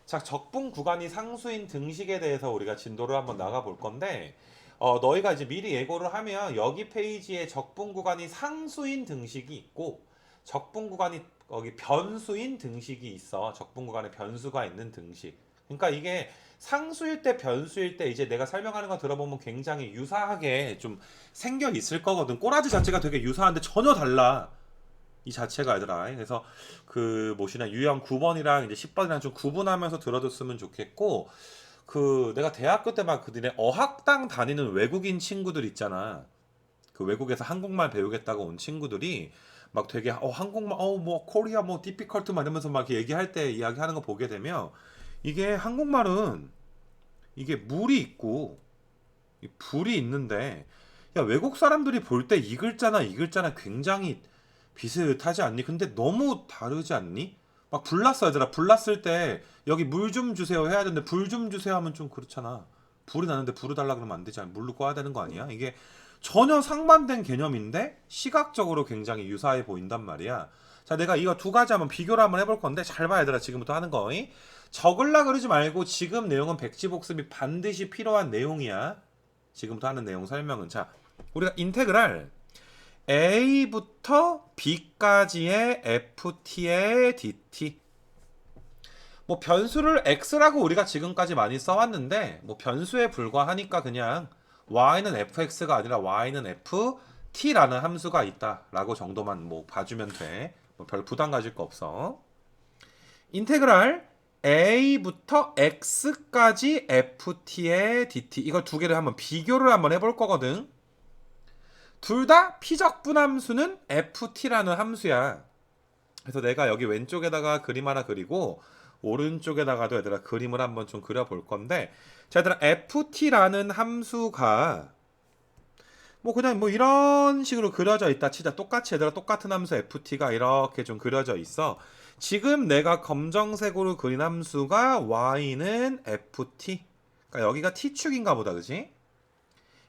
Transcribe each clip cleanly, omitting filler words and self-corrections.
자, 적분 구간이 상수인 등식에 대해서 우리가 진도를 한번 나가 볼 건데, 너희가 이제 미리 예고를 하면 여기 페이지에 적분 구간이 상수인 등식이 있고, 적분 구간이 거기 변수인 등식이 있어. 적분 구간에 변수가 있는 등식. 그러니까 이게 상수일 때 변수일 때 이제 내가 설명하는 거 들어보면 굉장히 유사하게 좀 생겨 있을 거거든. 꼬라지 자체가 되게 유사한데 전혀 달라. 이 자체가 얘들아. 그래서 그 뭐시나 유형 9번이랑 이제 10번이랑 좀 구분하면서 들어줬으면 좋겠고, 그 내가 대학교 때 막 그들의 어학당 다니는 외국인 친구들 있잖아. 그 외국에서 한국말 배우겠다고 온 친구들이 막 되게 한국말 뭐 코리아 뭐 디피컬트 막 이러면서 막 얘기할 때 이야기하는 거 보게 되면 이게 한국말은 이게 물이 있고 이 불이 있는데, 야, 외국 사람들이 볼 때 이 글자나 굉장히 비슷하지 않니? 근데 너무 다르지 않니? 막 불났어 얘들아. 불났을 때 여기 물 좀 주세요 해야 되는데 불 좀 주세요 하면 좀 그렇잖아. 불이 나는데 불을 달라 그러면 안 되지 않아? 물로 꺼야 되는 거 아니야? 이게 전혀 상반된 개념인데 시각적으로 굉장히 유사해 보인단 말이야. 자, 내가 이거 두 가지 한번 비교를 한번 해볼 건데 잘 봐 얘들아. 지금부터 하는 거. 적을라 그러지 말고 지금 내용은 백지복습이 반드시 필요한 내용이야. 지금부터 하는 내용 설명은, 자, 우리가 인테그랄 a부터 b까지의 ft의 dt, 뭐 변수를 x라고 우리가 지금까지 많이 써왔는데 뭐 변수에 불과하니까 그냥 y는 fx가 아니라 y는 ft라는 함수가 있다라고 정도만 뭐 봐주면 돼. 뭐 별 부담 가질 거 없어. 인테그랄 a부터 x까지 ft의 dt, 이걸 두 개를 한번 비교를 한번 해볼 거거든. 둘 다 피적분함수는 ft라는 함수야. 그래서 내가 여기 왼쪽에다가 그림 하나 그리고 오른쪽에다가도 얘들아 그림을 한번 좀 그려볼 건데, 자 얘들아 ft라는 함수가 뭐 그냥 뭐 이런 식으로 그려져 있다 치자. 똑같이 얘들아 똑같은 함수 ft가 이렇게 좀 그려져 있어. 지금 내가 검정색으로 그린 함수가 y는 ft, 그러니까 여기가 t축인가 보다, 그지?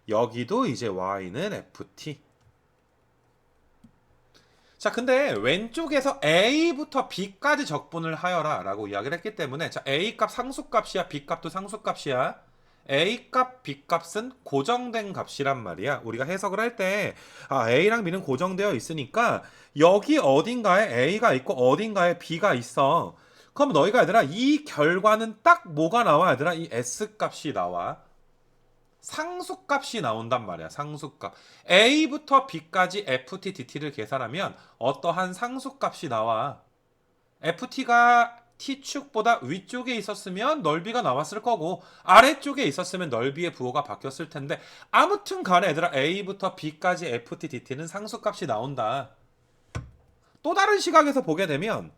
여기도 이제 y는 ft. 자, 근데 왼쪽에서 a부터 b까지 적분을 하여라 라고 이야기를 했기 때문에, 자, a 값 상수값이야, b 값도 상수값이야. a 값, b 값은 고정된 값이란 말이야. 우리가 해석을 할 때 a랑 b는 고정되어 있으니까 여기 어딘가에 a가 있고 어딘가에 b가 있어. 그럼 너희가 얘들아 이 결과는 딱 뭐가 나와 얘들아? 이 s 값이 나와. 상수값이 나온단 말이야. 상수값. a부터 b까지 ft, dt를 계산하면 어떠한 상수값이 나와. ft가 t축보다 위쪽에 있었으면 넓이가 나왔을 거고 아래쪽에 있었으면 넓이의 부호가 바뀌었을 텐데, 아무튼 간에 얘들아 a부터 b까지 ft, dt는 상수값이 나온다. 또 다른 시각에서 보게 되면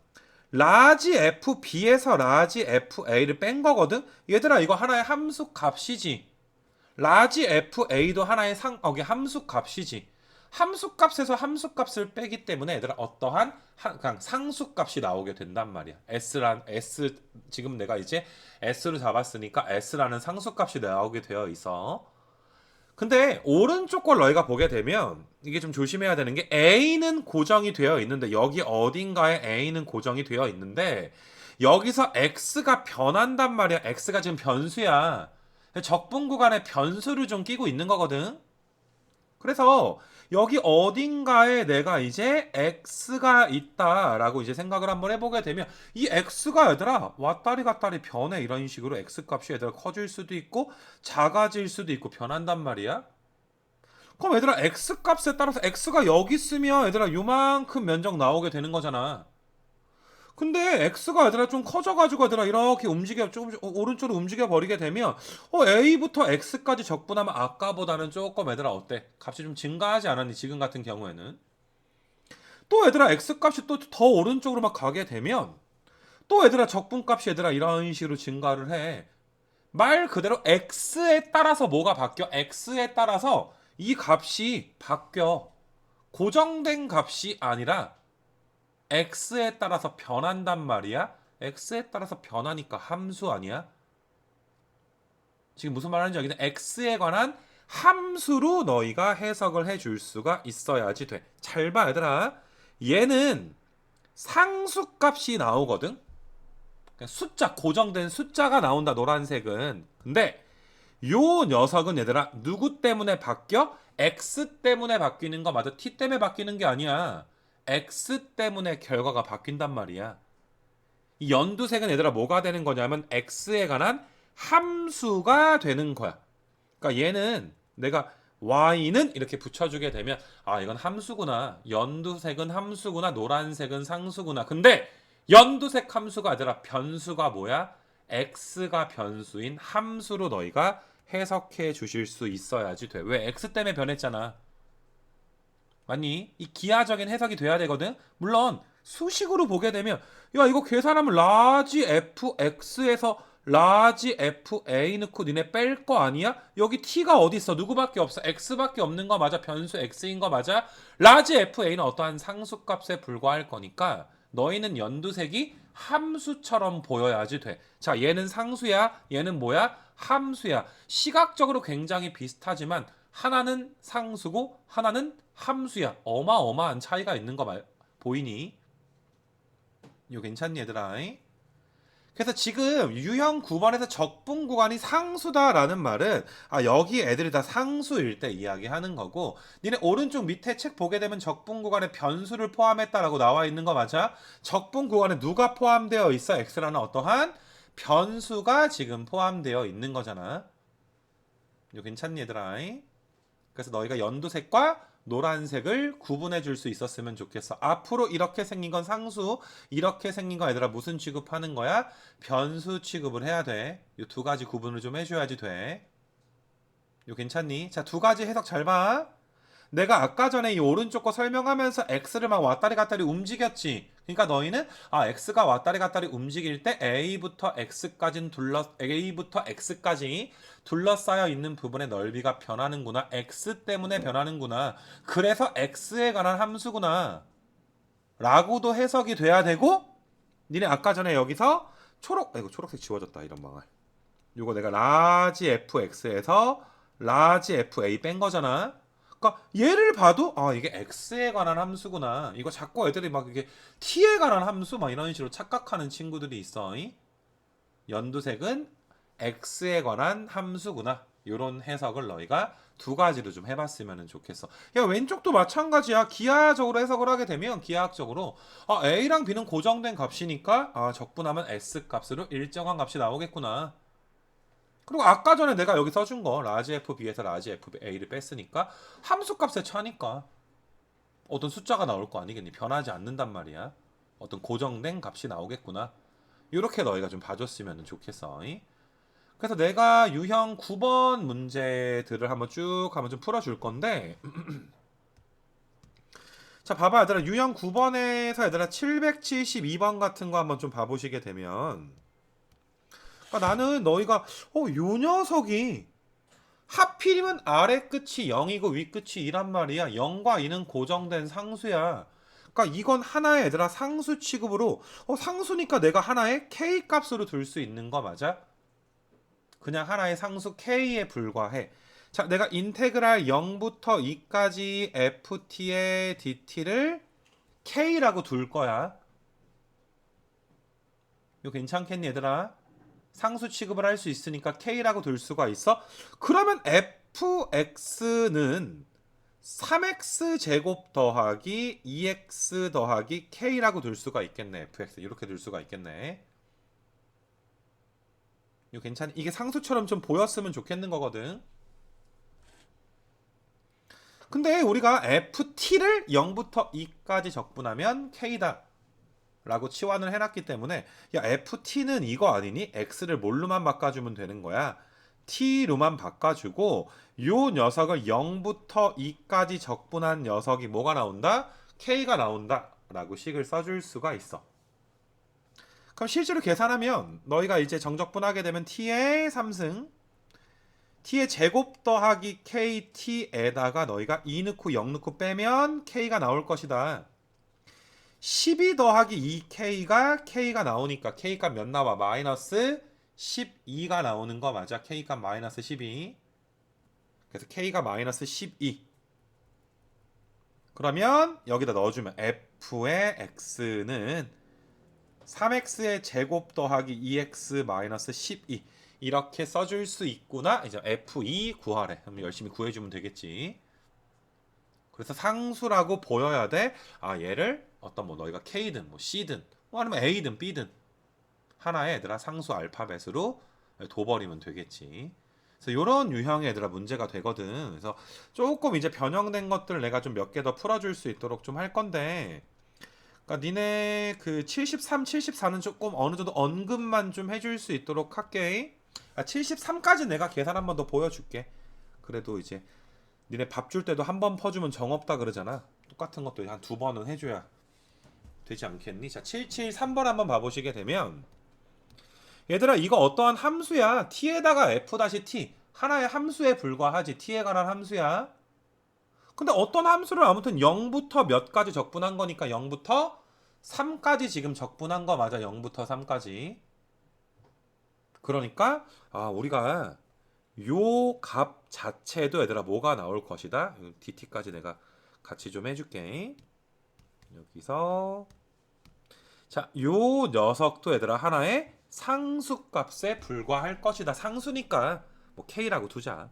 라지 fb에서 라지 fa를 뺀 거거든. 얘들아 이거 하나의 함수 값이지. 라지 FA도 하나의 함수 값이지. 함수 값에서 함수 값을 빼기 때문에 얘들아 어떠한 그냥 상수 값이 나오게 된단 말이야. S, 지금 내가 이제 S를 잡았으니까 S라는 상수 값이 나오게 되어 있어. 근데 오른쪽 걸 너희가 보게 되면 이게 좀 조심해야 되는 게, A는 고정이 되어 있는데 여기 어딘가에 A는 고정이 되어 있는데 여기서 X가 변한단 말이야. X가 지금 변수야. 적분 구간에 변수를 좀 끼고 있는 거거든. 그래서 여기 어딘가에 내가 이제 x가 있다라고 이제 생각을 한번 해보게 되면 이 x가 얘들아 왔다리 갔다리 변해. 이런 식으로 x 값이 얘들아 커질 수도 있고 작아질 수도 있고 변한단 말이야. 그럼 얘들아 x 값에 따라서 x가 여기 있으면 얘들아 요만큼 면적 나오게 되는 거잖아. 근데 x가 얘들아 좀 커져가지고 얘들아 이렇게 조금씩 오른쪽으로 움직여 버리게 되면 a부터 x까지 적분하면 아까보다는 조금 얘들아 어때? 값이 좀 증가하지 않았니? 지금 같은 경우에는 또 얘들아 x 값이 또 더 오른쪽으로 막 가게 되면 또 얘들아 적분 값이 얘들아 이런 식으로 증가를 해. 말 그대로 x에 따라서 뭐가 바뀌어? x에 따라서 이 값이 바뀌어. 고정된 값이 아니라 x에 따라서 변한단 말이야. x에 따라서 변하니까 함수 아니야? 지금 무슨 말 하는지 여기는 x에 관한 함수로 너희가 해석을 해줄 수가 있어야지 돼. 잘 봐 얘들아. 얘는 상수값이 나오거든. 숫자, 고정된 숫자가 나온다, 노란색은. 근데 요 녀석은 얘들아 누구 때문에 바뀌어? X 때문에 바뀌는 거 맞아. T 때문에 바뀌는 게 아니야. X 때문에 결과가 바뀐단 말이야. 이 연두색은 얘들아 뭐가 되는 거냐면 X에 관한 함수가 되는 거야. 그러니까 얘는 내가 y는 이렇게 붙여주게 되면 아 이건 함수구나. 연두색은 함수구나. 노란색은 상수구나. 근데 연두색 함수가 아니라 변수가 뭐야? x가 변수인 함수로 너희가 해석해 주실 수 있어야지 돼. 왜? x 때문에 변했잖아. 맞니? 이 기하적인 해석이 돼야 되거든. 물론 수식으로 보게 되면 야 이거 계산하면 라지 fx에서 라지 fa 넣고 니네 뺄 거 아니야? 여기 t가 어디 있어? 누구밖에 없어? x밖에 없는 거 맞아? 변수 x인 거 맞아? 라지 fa는 어떠한 상수값에 불과할 거니까 너희는 연두색이 함수처럼 보여야지 돼. 자, 얘는 상수야. 얘는 뭐야? 함수야. 시각적으로 굉장히 비슷하지만 하나는 상수고 하나는 함수야. 어마어마한 차이가 있는 거 보이니? 이거 괜찮니 얘들아? 그래서 지금 유형 9번에서 적분 구간이 상수다라는 말은 아 여기 애들이 다 상수일 때 이야기하는 거고 니네 오른쪽 밑에 책 보게 되면 적분 구간에 변수를 포함했다라고 나와 있는 거 맞아? 적분 구간에 누가 포함되어 있어? x라는 어떠한 변수가 지금 포함되어 있는 거잖아. 이거 괜찮니 얘들아? 그래서 너희가 연두색과 노란색을 구분해 줄 수 있었으면 좋겠어. 앞으로 이렇게 생긴 건 상수, 이렇게 생긴 거 얘들아 무슨 취급하는 거야? 변수 취급을 해야 돼. 이 두 가지 구분을 좀 해줘야지 돼. 이거 괜찮니? 자, 두 가지 해석 잘 봐. 내가 아까 전에 이 오른쪽 거 설명하면서 x를 막 왔다리 갔다리 움직였지. 그러니까 너희는 아 x가 왔다리 갔다리 움직일 때 a부터 x까지 둘러싸여 있는 부분의 넓이가 변하는구나. x 때문에 변하는구나. 그래서 x에 관한 함수구나. 라고도 해석이 돼야 되고 니네 아까 전에 여기서 이거 초록색 지워졌다 이런 망할. 요거 내가 라지 fx에서 라지 fa 뺀 거잖아. 그러니까 얘를 봐도 아 이게 x에 관한 함수구나. 이거 자꾸 애들이 막 이게 t에 관한 함수 막 이런 식으로 착각하는 친구들이 있어. 연두색은 x에 관한 함수구나. 이런 해석을 너희가 두 가지로 좀 해봤으면 좋겠어. 야 왼쪽도 마찬가지야. 기하적으로 해석을 하게 되면 기하학적으로 아 a랑 b는 고정된 값이니까 아 적분하면 s 값으로 일정한 값이 나오겠구나. 그리고 아까 전에 내가 여기 써준 거 라지 FB에서 라지 FA를 뺐으니까 함수값에 차니까 어떤 숫자가 나올 거 아니겠니? 변하지 않는단 말이야. 어떤 고정된 값이 나오겠구나. 이렇게 너희가 좀 봐줬으면 좋겠어. 그래서 내가 유형 9번 문제들을 한번 쭉 한번 좀 풀어줄 건데 자 봐봐 얘들아 유형 9번에서 얘들아 772번 같은 거 한번 좀 봐보시게 되면 그러니까 나는 너희가 요 녀석이 하필이면 아래 끝이 0이고 위 끝이 2란 말이야. 0과 2는 고정된 상수야. 그러니까 이건 하나의 얘들아 상수 취급으로 상수니까 내가 하나의 k 값으로 둘 수 있는 거 맞아? 그냥 하나의 상수 k에 불과해. 자, 내가 인테그랄 0부터 2까지 ft의 dt를 k라고 둘 거야. 이거 괜찮겠니 얘들아? 상수 취급을 할 수 있으니까 k라고 둘 수가 있어. 그러면 fx는 3x 제곱 더하기 2x 더하기 k라고 둘 수가 있겠네. fx 이렇게 둘 수가 있겠네. 이거 괜찮니? 이게 상수처럼 좀 보였으면 좋겠는 거거든. 근데 우리가 ft를 0부터 2까지 적분하면 k다 라고 치환을 해놨기 때문에 야 ft는 이거 아니니? x를 뭘로만 바꿔주면 되는 거야. t로만 바꿔주고 요 녀석을 0부터 2까지 적분한 녀석이 뭐가 나온다? k가 나온다 라고 식을 써줄 수가 있어. 그럼 실제로 계산하면 너희가 이제 정적분하게 되면 t의 3승 t의 제곱 더하기 kt에다가 너희가 2 넣고 0 넣고 빼면 k가 나올 것이다. 12 더하기 2k가 k가 나오니까 k값 몇 나와? 마이너스 12가 나오는 거 맞아? k값 마이너스 12. 그래서 k가 마이너스 12. 그러면 여기다 넣어주면 f의 x는 3x의 제곱 더하기 2x 마이너스 12 이렇게 써줄 수 있구나. 이제 f2 구하래. 그럼 열심히 구해주면 되겠지. 그래서 상수라고 보여야 돼. 아, 얘를 어떤 뭐 너희가 k든 뭐 c든 뭐 아니면 a든 b든 하나의 얘들아 상수 알파벳으로 둬버리면 되겠지. 그래서 이런 유형의 얘들아 문제가 되거든. 그래서 조금 이제 변형된 것들 내가 좀 몇 개 더 풀어줄 수 있도록 좀 할 건데, 그러니까 니네 그 73, 74는 조금 어느 정도 언급만 좀 해줄 수 있도록 할게. 73까지 내가 계산 한번 더 보여줄게. 그래도 이제 니네 밥 줄 때도 한 번 퍼주면 정없다 그러잖아. 똑같은 것도 한 두 번은 해줘야 되지 않겠니? 자, 773번 한번 봐보시게 되면, 얘들아 이거 어떠한 함수야. t에다가 f-t 하나의 함수에 불과하지. t에 관한 함수야. 근데 어떤 함수를 아무튼 0부터 몇 가지 적분한 거니까 0부터 3까지 지금 적분한 거 맞아. 0부터 3까지. 그러니까 우리가 요 값 자체도 얘들아 뭐가 나올 것이다. dt까지 내가 같이 좀 해줄게. 여기서 자, 요 녀석도 얘들아 하나의 상수값에 불과할 것이다. 상수니까 뭐 k라고 두자.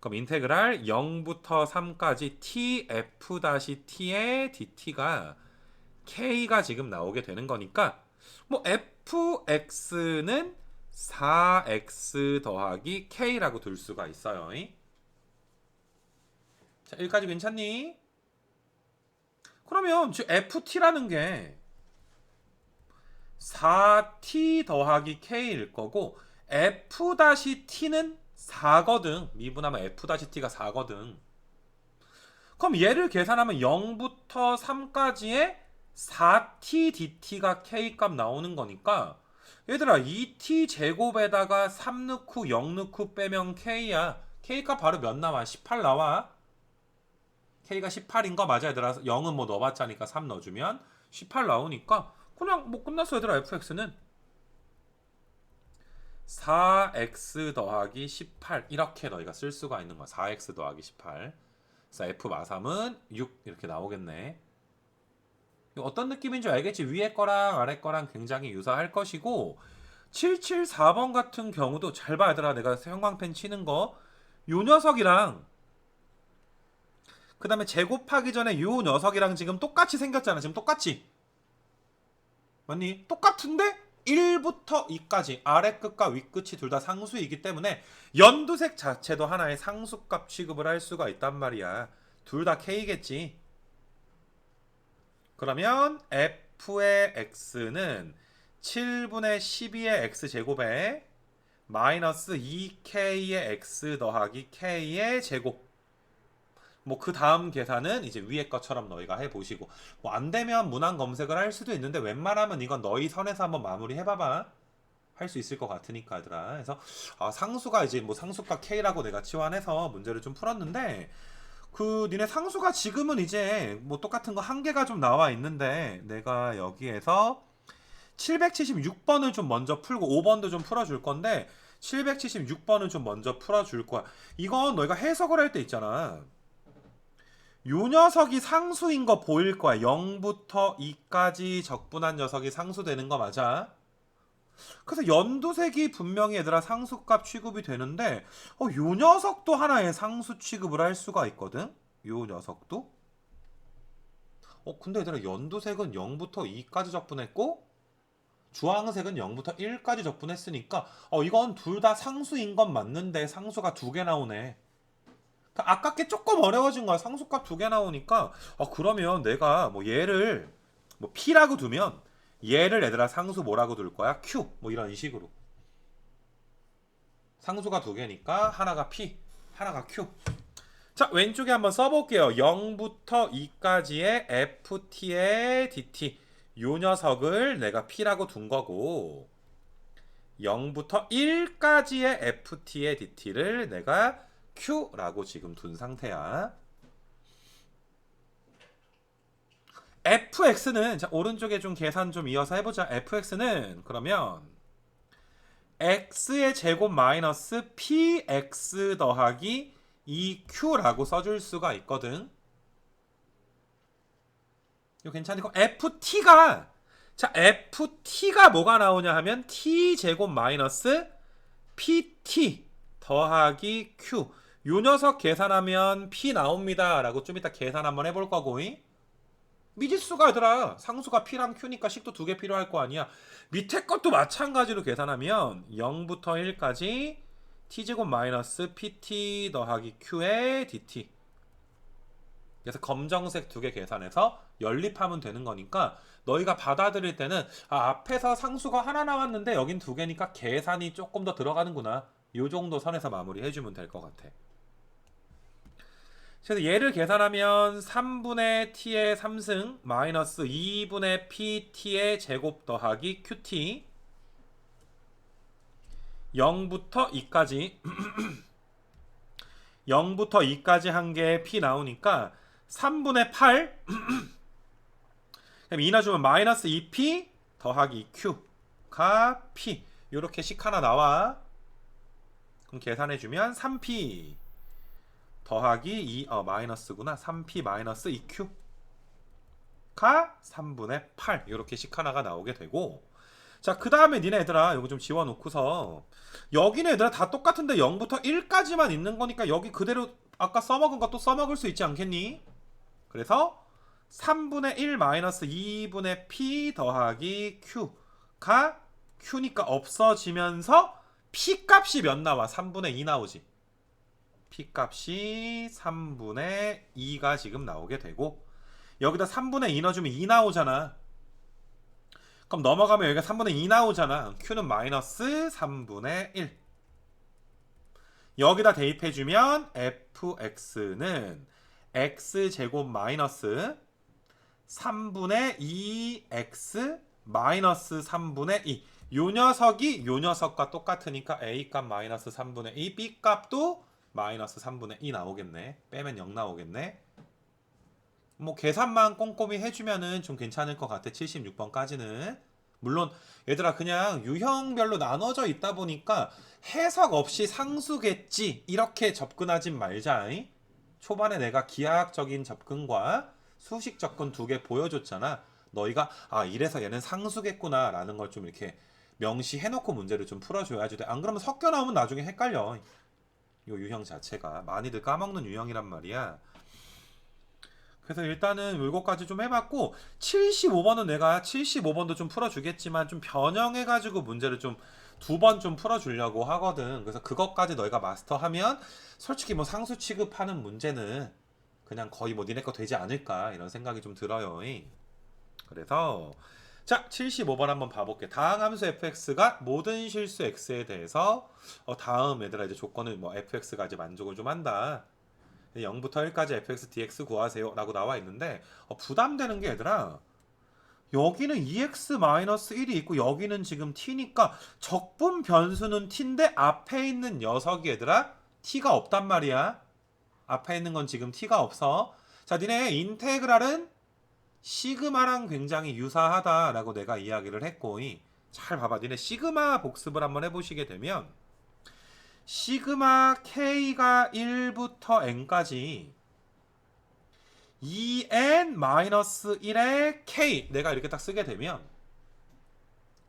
그럼 인테그랄 0부터 3까지 tf-t의 dt가 k가 지금 나오게 되는 거니까 뭐 fx는 4x 더하기 k라고 둘 수가 있어요. 자, 여기까지 괜찮니? 그러면 즉 ft라는 게 4t 더하기 k일 거고 f-t는 4거든. 미분하면 f-t가 4거든. 그럼 얘를 계산하면 0부터 3까지의 4t dt가 k값 나오는 거니까 얘들아 2t 제곱에다가 3 넣고 0 넣고 빼면 k야. k값 바로 몇 나와? 18 나와. k가 18인 거 맞아 얘들아. 0은 뭐 넣어봤자니까 3 넣어주면 18 나오니까 그냥 뭐 끝났어 얘들아. fx는 4x 더하기 18 이렇게 너희가 쓸 수가 있는 거야. 4x 더하기 18. 그래서 f 마삼은 6 이렇게 나오겠네. 어떤 느낌인 줄 알겠지? 위에 거랑 아래 거랑 굉장히 유사할 것이고 774번 같은 경우도 잘 봐 얘들아. 내가 형광펜 치는 거 요 녀석이랑 그 다음에 제곱하기 전에 요 녀석이랑 지금 똑같이 생겼잖아. 지금 똑같지? 맞니? 똑같은데 1부터 2까지 아래 끝과 위 끝이 둘 다 상수이기 때문에 연두색 자체도 하나의 상수값 취급을 할 수가 있단 말이야. 둘 다 k겠지. 그러면 f의 x는 7분의 12의 x제곱에 마이너스 2k의 x 더하기 k의 제곱. 뭐 그 다음 계산은 이제 위에 것처럼 너희가 해보시고 뭐 안 되면 문항 검색을 할 수도 있는데 웬만하면 이건 너희 선에서 한번 마무리 해봐봐. 할 수 있을 것 같으니까 얘들아. 그래서 상수가 이제 뭐 상수값 k라고 내가 치환해서 문제를 좀 풀었는데 그 니네 상수가 지금은 이제 뭐 똑같은 거 한 개가 좀 나와 있는데 내가 여기에서 776번을 좀 먼저 풀고 5번도 좀 풀어줄 건데 776번을 좀 먼저 풀어줄 거야. 이건 너희가 해석을 할 때 있잖아. 요 녀석이 상수인 거 보일 거야. 0부터 2까지 적분한 녀석이 상수되는 거 맞아. 그래서 연두색이 분명히 얘들아 상수값 취급이 되는데 요 녀석도 하나의 상수 취급을 할 수가 있거든. 요 녀석도. 근데 얘들아 연두색은 0부터 2까지 적분했고 주황색은 0부터 1까지 적분했으니까 이건 둘 다 상수인 건 맞는데 상수가 두 개 나오네. 그러니까 아깝게 조금 어려워진 거야. 상수값 두 개 나오니까 그러면 내가 뭐 얘를 뭐 p라고 두면 얘를 얘들아 상수 뭐라고 둘 거야? q 뭐 이런 식으로. 상수가 두 개니까 하나가 p 하나가 q. 자 왼쪽에 한번 써볼게요. 0부터 2까지의 ft의 dt 요 녀석을 내가 p라고 둔 거고 0부터 1까지의 ft의 dt를 내가 q라고 지금 둔 상태야. fx는 자 오른쪽에 좀 계산 좀 이어서 해보자. fx는 그러면 x의 제곱 마이너스 px 더하기 2q라고 써줄 수가 있거든. 이거 괜찮니? ft가 자, ft가 뭐가 나오냐 하면 t제곱 마이너스 pt 더하기 q. 요 녀석 계산하면 p 나옵니다 라고 좀 이따 계산 한번 해볼 거고, 미지수가 얘들아 상수가 p랑 q니까 식도 두 개 필요할 거 아니야. 밑에 것도 마찬가지로 계산하면 0부터 1까지 t제곱 마이너스 pt 더하기 q의 dt. 그래서 검정색 두 개 계산해서 연립하면 되는 거니까 너희가 받아들일 때는 앞에서 상수가 하나 나왔는데 여긴 두 개니까 계산이 조금 더 들어가는구나, 요 정도 선에서 마무리해주면 될 것 같아. 그래서 얘를 계산하면 3분의 t의 3승 마이너스 2분의 pt의 제곱 더하기 qt 0부터 2까지 0부터 2까지 한 개의 p 나오니까 3분의 8 그럼 2 나주면 마이너스 2p 더하기 q가 p. 요렇게 식 하나 나와. 그럼 계산해주면 3p 더하기 2 마이너스구나. 3p 마이너스 2q가 3분의 8. 요렇게 식 하나가 나오게 되고, 자, 그 다음에 니네 얘들아 요거 좀 지워놓고서 여기는 얘들아 다 똑같은데 0부터 1까지만 있는 거니까 여기 그대로 아까 써먹은 거 또 써먹을 수 있지 않겠니? 그래서 3분의 1 마이너스 2분의 p 더하기 q가 q니까 없어지면서 p 값이 몇 나와? 3분의 2 나오지. p 값이 3분의 2가 지금 나오게 되고, 여기다 3분의 2 넣어주면 2 나오잖아. 그럼 넘어가면 여기가 3분의 2 나오잖아. q는 마이너스 3분의 1. 여기다 대입해주면 fx는 x제곱 마이너스 3분의 2x 마이너스 3분의 2. 요 녀석이 요 녀석과 똑같으니까 a값 마이너스 3분의 2, b값도 마이너스 3분의 2 나오겠네. 빼면 0 나오겠네. 뭐 계산만 꼼꼼히 해주면은 좀 괜찮을 것 같아. 76번까지는. 물론 얘들아 그냥 유형별로 나눠져 있다 보니까 해석 없이 상수겠지 이렇게 접근하진 말자. 초반에 내가 기하학적인 접근과 수식 접근 두 개 보여줬잖아. 너희가 이래서 얘는 상수겠구나 라는 걸 좀 이렇게 명시해놓고 문제를 좀 풀어줘야지 돼. 안 그러면 섞여 나오면 나중에 헷갈려. 요 유형 자체가 많이들 까먹는 유형이란 말이야. 그래서 일단은 요거까지 좀 해봤고, 75번은 내가 75번도 좀 풀어주겠지만 좀 변형해가지고 문제를 좀 두 번 좀 풀어주려고 하거든. 그래서 그것까지 너희가 마스터하면 솔직히 뭐 상수 취급하는 문제는 그냥 거의 뭐 니네 거 되지 않을까 이런 생각이 좀 들어요. 그래서 자 75번 한번 봐볼게. 다항 함수 fx가 모든 실수 x에 대해서 다음 얘들아 이제 조건을 뭐 fx가 이제 만족을 좀 한다. 0부터 1까지 fx dx 구하세요 라고 나와 있는데 부담되는 게 얘들아 여기는 2x-1이 있고 여기는 지금 t니까 적분 변수는 t인데 앞에 있는 녀석이 얘들아 t가 없단 말이야. 앞에 있는 건 지금 t가 없어. 자, 니네 인테그랄은 시그마랑 굉장히 유사하다라고 내가 이야기를 했고, 잘 봐봐. 니네 시그마 복습을 한번 해보시게 되면 시그마 k가 1부터 n까지 2n-1의 k 내가 이렇게 딱 쓰게 되면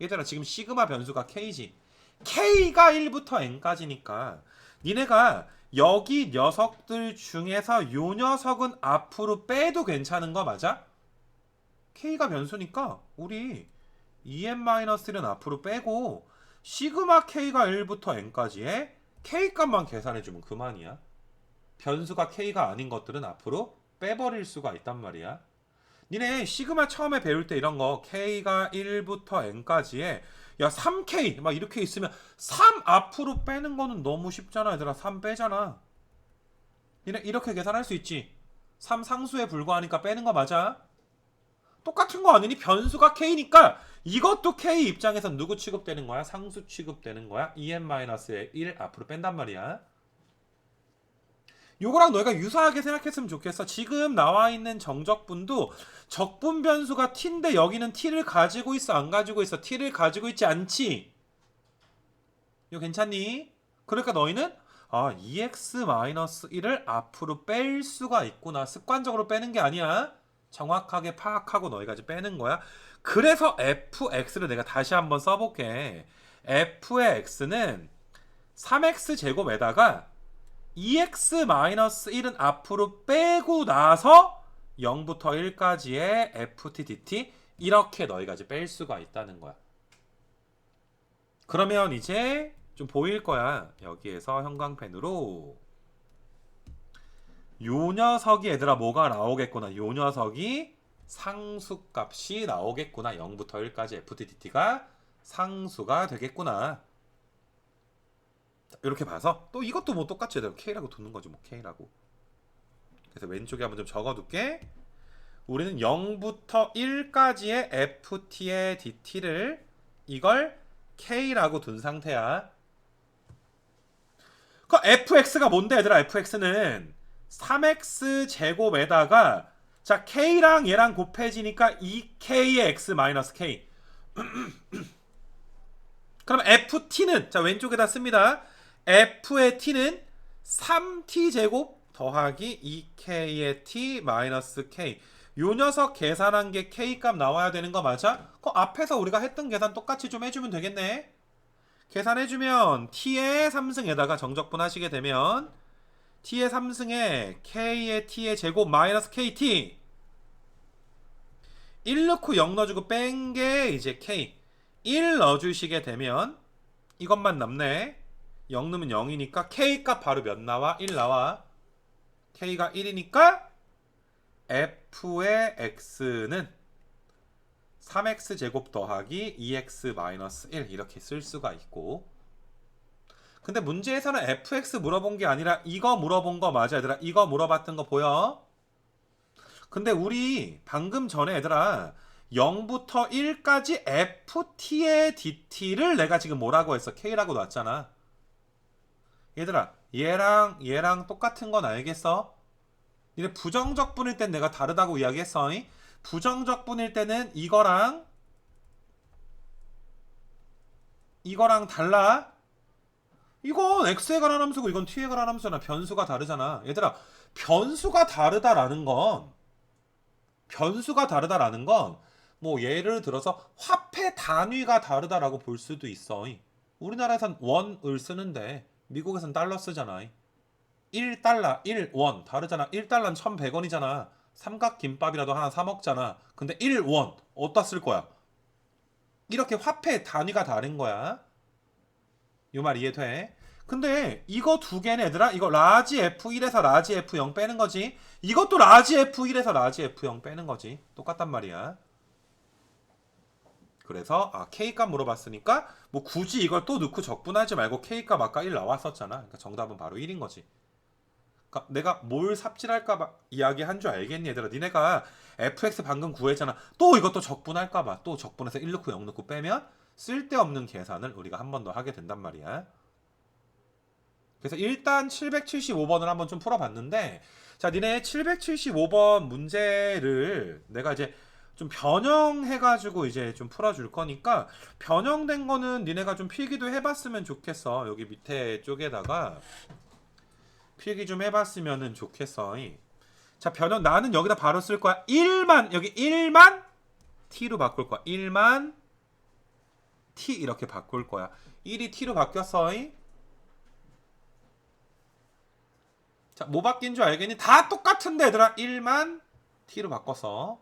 얘들아 지금 시그마 변수가 k지. k가 1부터 n까지니까 니네가 여기 녀석들 중에서 요 녀석은 앞으로 빼도 괜찮은 거 맞아? k가 변수니까 우리 2n-1은 앞으로 빼고 시그마 k가 1부터 n까지의 k값만 계산해주면 그만이야. 변수가 k가 아닌 것들은 앞으로 빼버릴 수가 있단 말이야. 니네 시그마 처음에 배울 때 이런 거 k가 1부터 n까지에 야 3k 막 이렇게 있으면 3 앞으로 빼는 거는 너무 쉽잖아. 얘들아 3 빼잖아. 니네 이렇게 계산할 수 있지. 3 상수에 불과하니까 빼는 거 맞아. 똑같은 거 아니니? 변수가 k니까 이것도 k 입장에서 누구 취급되는 거야? 상수 취급되는 거야. 2n-1 앞으로 뺀단 말이야. 요거랑 너희가 유사하게 생각했으면 좋겠어. 지금 나와 있는 정적분도 적분 변수가 t인데 여기는 t를 가지고 있어 안 가지고 있어? t를 가지고 있지 않지? 이거 괜찮니? 그러니까 너희는 2x-1을 앞으로 뺄 수가 있구나. 습관적으로 빼는 게 아니야. 정확하게 파악하고 너희가 이제 빼는 거야. 그래서 fx를 내가 다시 한번 써볼게. f의 x는 3x 제곱에다가 2x-1은 앞으로 빼고 나서 0부터 1까지의 ft dt 이렇게 너희가 이제 뺄 수가 있다는 거야. 그러면 이제 좀 보일 거야. 여기에서 형광펜으로 요 녀석이 얘들아 뭐가 나오겠구나. 요 녀석이 상수값이 나오겠구나. 0부터 1까지 FTDT가 상수가 되겠구나. 이렇게 봐서 또 이것도 뭐 똑같이 얘들아 K라고 두는 거지 뭐 K라고. 그래서 왼쪽에 한번 좀 적어둘게. 우리는 0부터 1까지의 FT의 DT를 이걸 K라고 둔 상태야. 그 fx가 뭔데 얘들아? fx는 3x 제곱에다가 자 k랑 얘랑 곱해지니까 2k의 x 마이너스 k. 그럼 ft는 자 왼쪽에다 씁니다. f의 t는 3t 제곱 더하기 2k의 t 마이너스 k. 요 녀석 계산한 게 k 값 나와야 되는 거 맞아? 그 앞에서 우리가 했던 계산 똑같이 좀 해주면 되겠네. 계산해주면 t의 3승에다가 정적분 하시게 되면 t의 3승에 k의 t의 제곱 마이너스 kt 1 넣고 0 넣어주고 뺀 게 이제 k 1 넣어주시게 되면 이것만 남네. 0 넣으면 0이니까 k 값 바로 몇 나와? 1 나와. k가 1이니까 f의 x는 3x 제곱 더하기 2x 마이너스 1 이렇게 쓸 수가 있고. 근데 문제에서는 fx 물어본 게 아니라 이거 물어본 거 맞아 얘들아? 이거 물어봤던 거 보여? 근데 우리 방금 전에 얘들아 0부터 1까지 ft의 dt를 내가 지금 뭐라고 했어? k라고 놨잖아. 얘들아 얘랑 똑같은 건 알겠어? 니네 부정적 분일 땐 내가 다르다고 이야기했어. 부정적 분일 때는 이거랑 달라. 이건 x에 관한 함수고 이건 t에 관한 함수잖아. 변수가 다르잖아. 얘들아 변수가 다르다라는 건 뭐 예를 들어서 화폐 단위가 다르다라고 볼 수도 있어. 우리나라에선 원을 쓰는데 미국에선 달러 쓰잖아. 1달러, 1원 다르잖아. 1달러는 1,100원이잖아. 삼각김밥이라도 하나 사 먹잖아. 근데 1원 어디다 쓸 거야? 이렇게 화폐 단위가 다른 거야. 이 말 이해돼? 근데 이거 두 개는 얘들아 이거 라지 F1에서 라지 F0 빼는 거지. 이것도 라지 F1에서 라지 F0 빼는 거지. 똑같단 말이야. 그래서 K값 물어봤으니까 뭐 굳이 이걸 또 넣고 적분하지 말고 K값 아까 1 나왔었잖아. 그러니까 정답은 바로 1인 거지. 그러니까 내가 뭘 삽질할까 이야기한 줄 알겠니 얘들아? 니네가 fx 방금 구했잖아. 또 이것도 적분할까봐 또 적분해서 1 넣고 0 넣고 빼면 쓸데없는 계산을 우리가 한 번 더 하게 된단 말이야. 그래서 일단 775번을 한번 좀 풀어봤는데 자 니네 775번 문제를 내가 이제 좀 변형해가지고 이제 좀 풀어줄 거니까 변형된 거는 니네가 좀 필기도 해봤으면 좋겠어. 여기 밑에 쪽에다가 필기 좀 해봤으면 좋겠어. 자 변형 나는 여기다 바로 쓸 거야. 1만 여기 1만 t로 바꿀 거야. 1만 t 이렇게 바꿀 거야. 1이 t로 바뀌었어. 자 뭐 바뀐 줄 알겠니? 다 똑같은데 얘들아 1만 t로 바꿨어.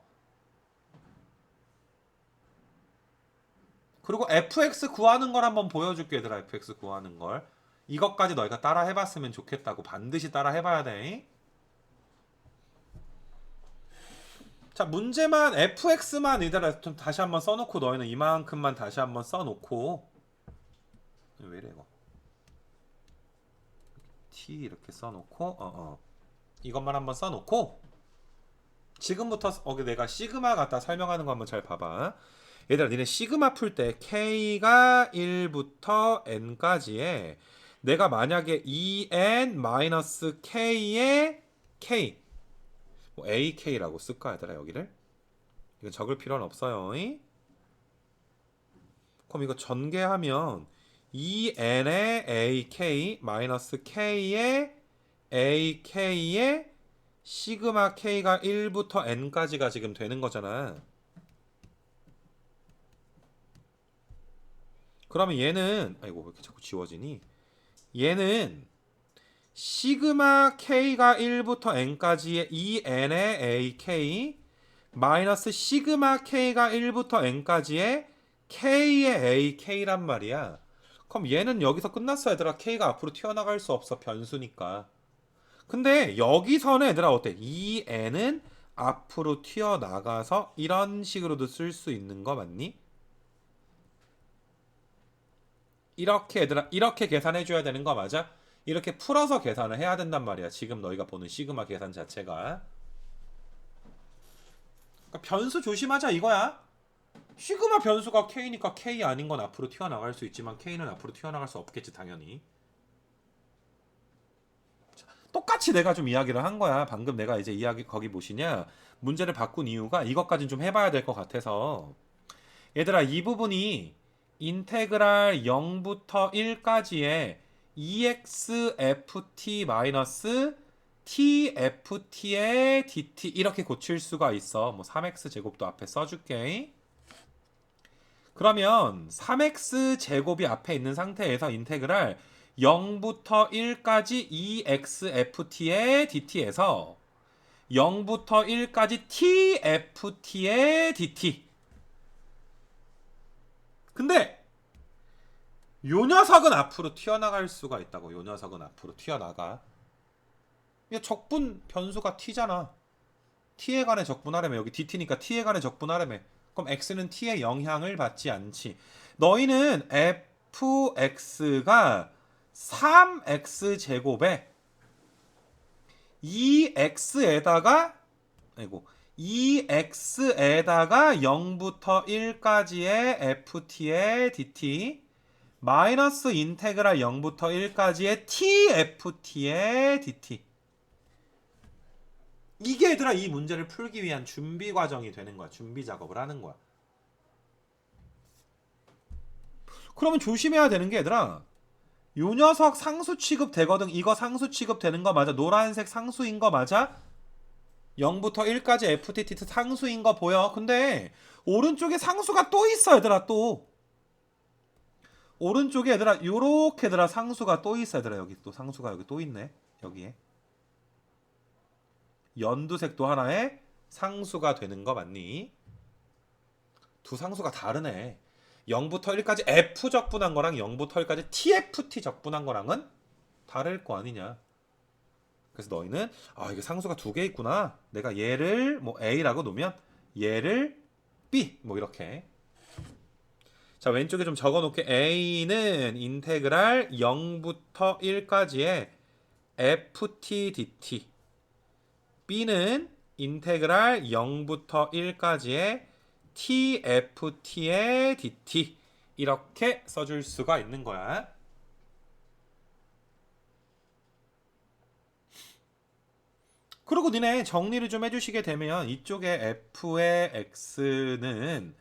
그리고 fx 구하는 걸 한번 보여줄게 얘들아. fx 구하는 걸 이것까지 너희가 따라 해봤으면 좋겠다고. 반드시 따라 해봐야 돼. 자 문제만 fx만 얘들아 좀 다시 한번 써놓고 너희는 이만큼만 다시 한번 써놓고 왜 이래 이거 t 이렇게 써놓고 이것만 한번 써놓고 지금부터 내가 시그마 갖다 설명하는 거 한번 잘 봐봐. 얘들아 니네 시그마 풀 때 k가 1부터 n까지에 내가 만약에 2n-k의 k 뭐 ak라고 쓸까 얘들아 여기를? 이건 적을 필요는 없어요. 그럼 이거 전개하면 2n의 ak 마이너스 k의 ak의 시그마 k가 1부터 n까지가 지금 되는 거잖아. 그러면 얘는 아이고 왜 이렇게 자꾸 지워지니? 얘는 시그마 k가 1부터 n까지의 2n의 ak 마이너스 시그마 k가 1부터 n까지의 k의 ak란 말이야. 그럼 얘는 여기서 끝났어 얘들아. k가 앞으로 튀어나갈 수 없어. 변수니까. 근데 여기서는 얘들아 어때? 2n은 앞으로 튀어나가서 이런 식으로도 쓸 수 있는 거 맞니? 이렇게 얘들아 이렇게 계산해 줘야 되는 거 맞아? 이렇게 풀어서 계산을 해야 된단 말이야. 지금 너희가 보는 시그마 계산 자체가. 그러니까 변수 조심하자 이거야. 시그마 변수가 k니까 k 아닌 건 앞으로 튀어나갈 수 있지만 k는 앞으로 튀어나갈 수 없겠지 당연히. 똑같이 내가 좀 이야기를 한 거야. 방금 내가 이제 이야기 거기 보시냐 문제를 바꾼 이유가 이것까진 좀 해봐야 될 것 같아서. 얘들아 이 부분이 인테그랄 0부터 1까지의 exft 마이너스 tft의 dt 이렇게 고칠 수가 있어. 뭐 3x 제곱도 앞에 써줄게. 그러면 3x 제곱이 앞에 있는 상태에서 인테그랄 0부터 1까지 exft의 dt에서 0부터 1까지 tft의 dt. 근데 요 녀석은 앞으로 튀어나갈 수가 있다고. 요 녀석은 앞으로 튀어나가. 이게 적분 변수가 t잖아. t에 관해 적분하려면 여기 dt니까 t에 관해 적분하려면 그럼 x는 t의 영향을 받지 않지. 너희는 fx가 3x 제곱에 2x에다가 아이고 2x에다가 0부터 1까지의 ft의 dt 마이너스 인테그랄 0부터 1까지의 tft의 dt. 이게 얘들아 이 문제를 풀기 위한 준비 과정이 되는 거야. 준비 작업을 하는 거야. 그러면 조심해야 되는 게 얘들아 요 녀석 상수 취급되거든. 이거 상수 취급되는 거 맞아? 노란색 상수인 거 맞아? 0부터 1까지 FTT 상수인 거 보여? 근데 오른쪽에 상수가 또 있어 얘들아 또. 오른쪽에 얘들아 요렇게 얘들아 상수가 또 있어 얘들아. 여기 또 상수가 여기 또 있네. 여기에 연두색도 하나의 상수가 되는 거 맞니? 두 상수가 다르네. 0부터 1까지 F 적분한 거랑 0부터 1까지 TFT 적분한 거랑은 다를 거 아니냐. 그래서 너희는 아 이게 상수가 두 개 있구나. 내가 얘를 뭐 A라고 놓으면 얘를 B 뭐 이렇게. 자 왼쪽에 좀 적어놓게. A는 인테그랄 0부터 1까지의 FT dt. B는 인테그랄 0부터 1까지의 TFT의 dt 이렇게 써줄 수가 있는 거야. 그리고 니네 정리를 좀 해주시게 되면 이쪽에 f의 x는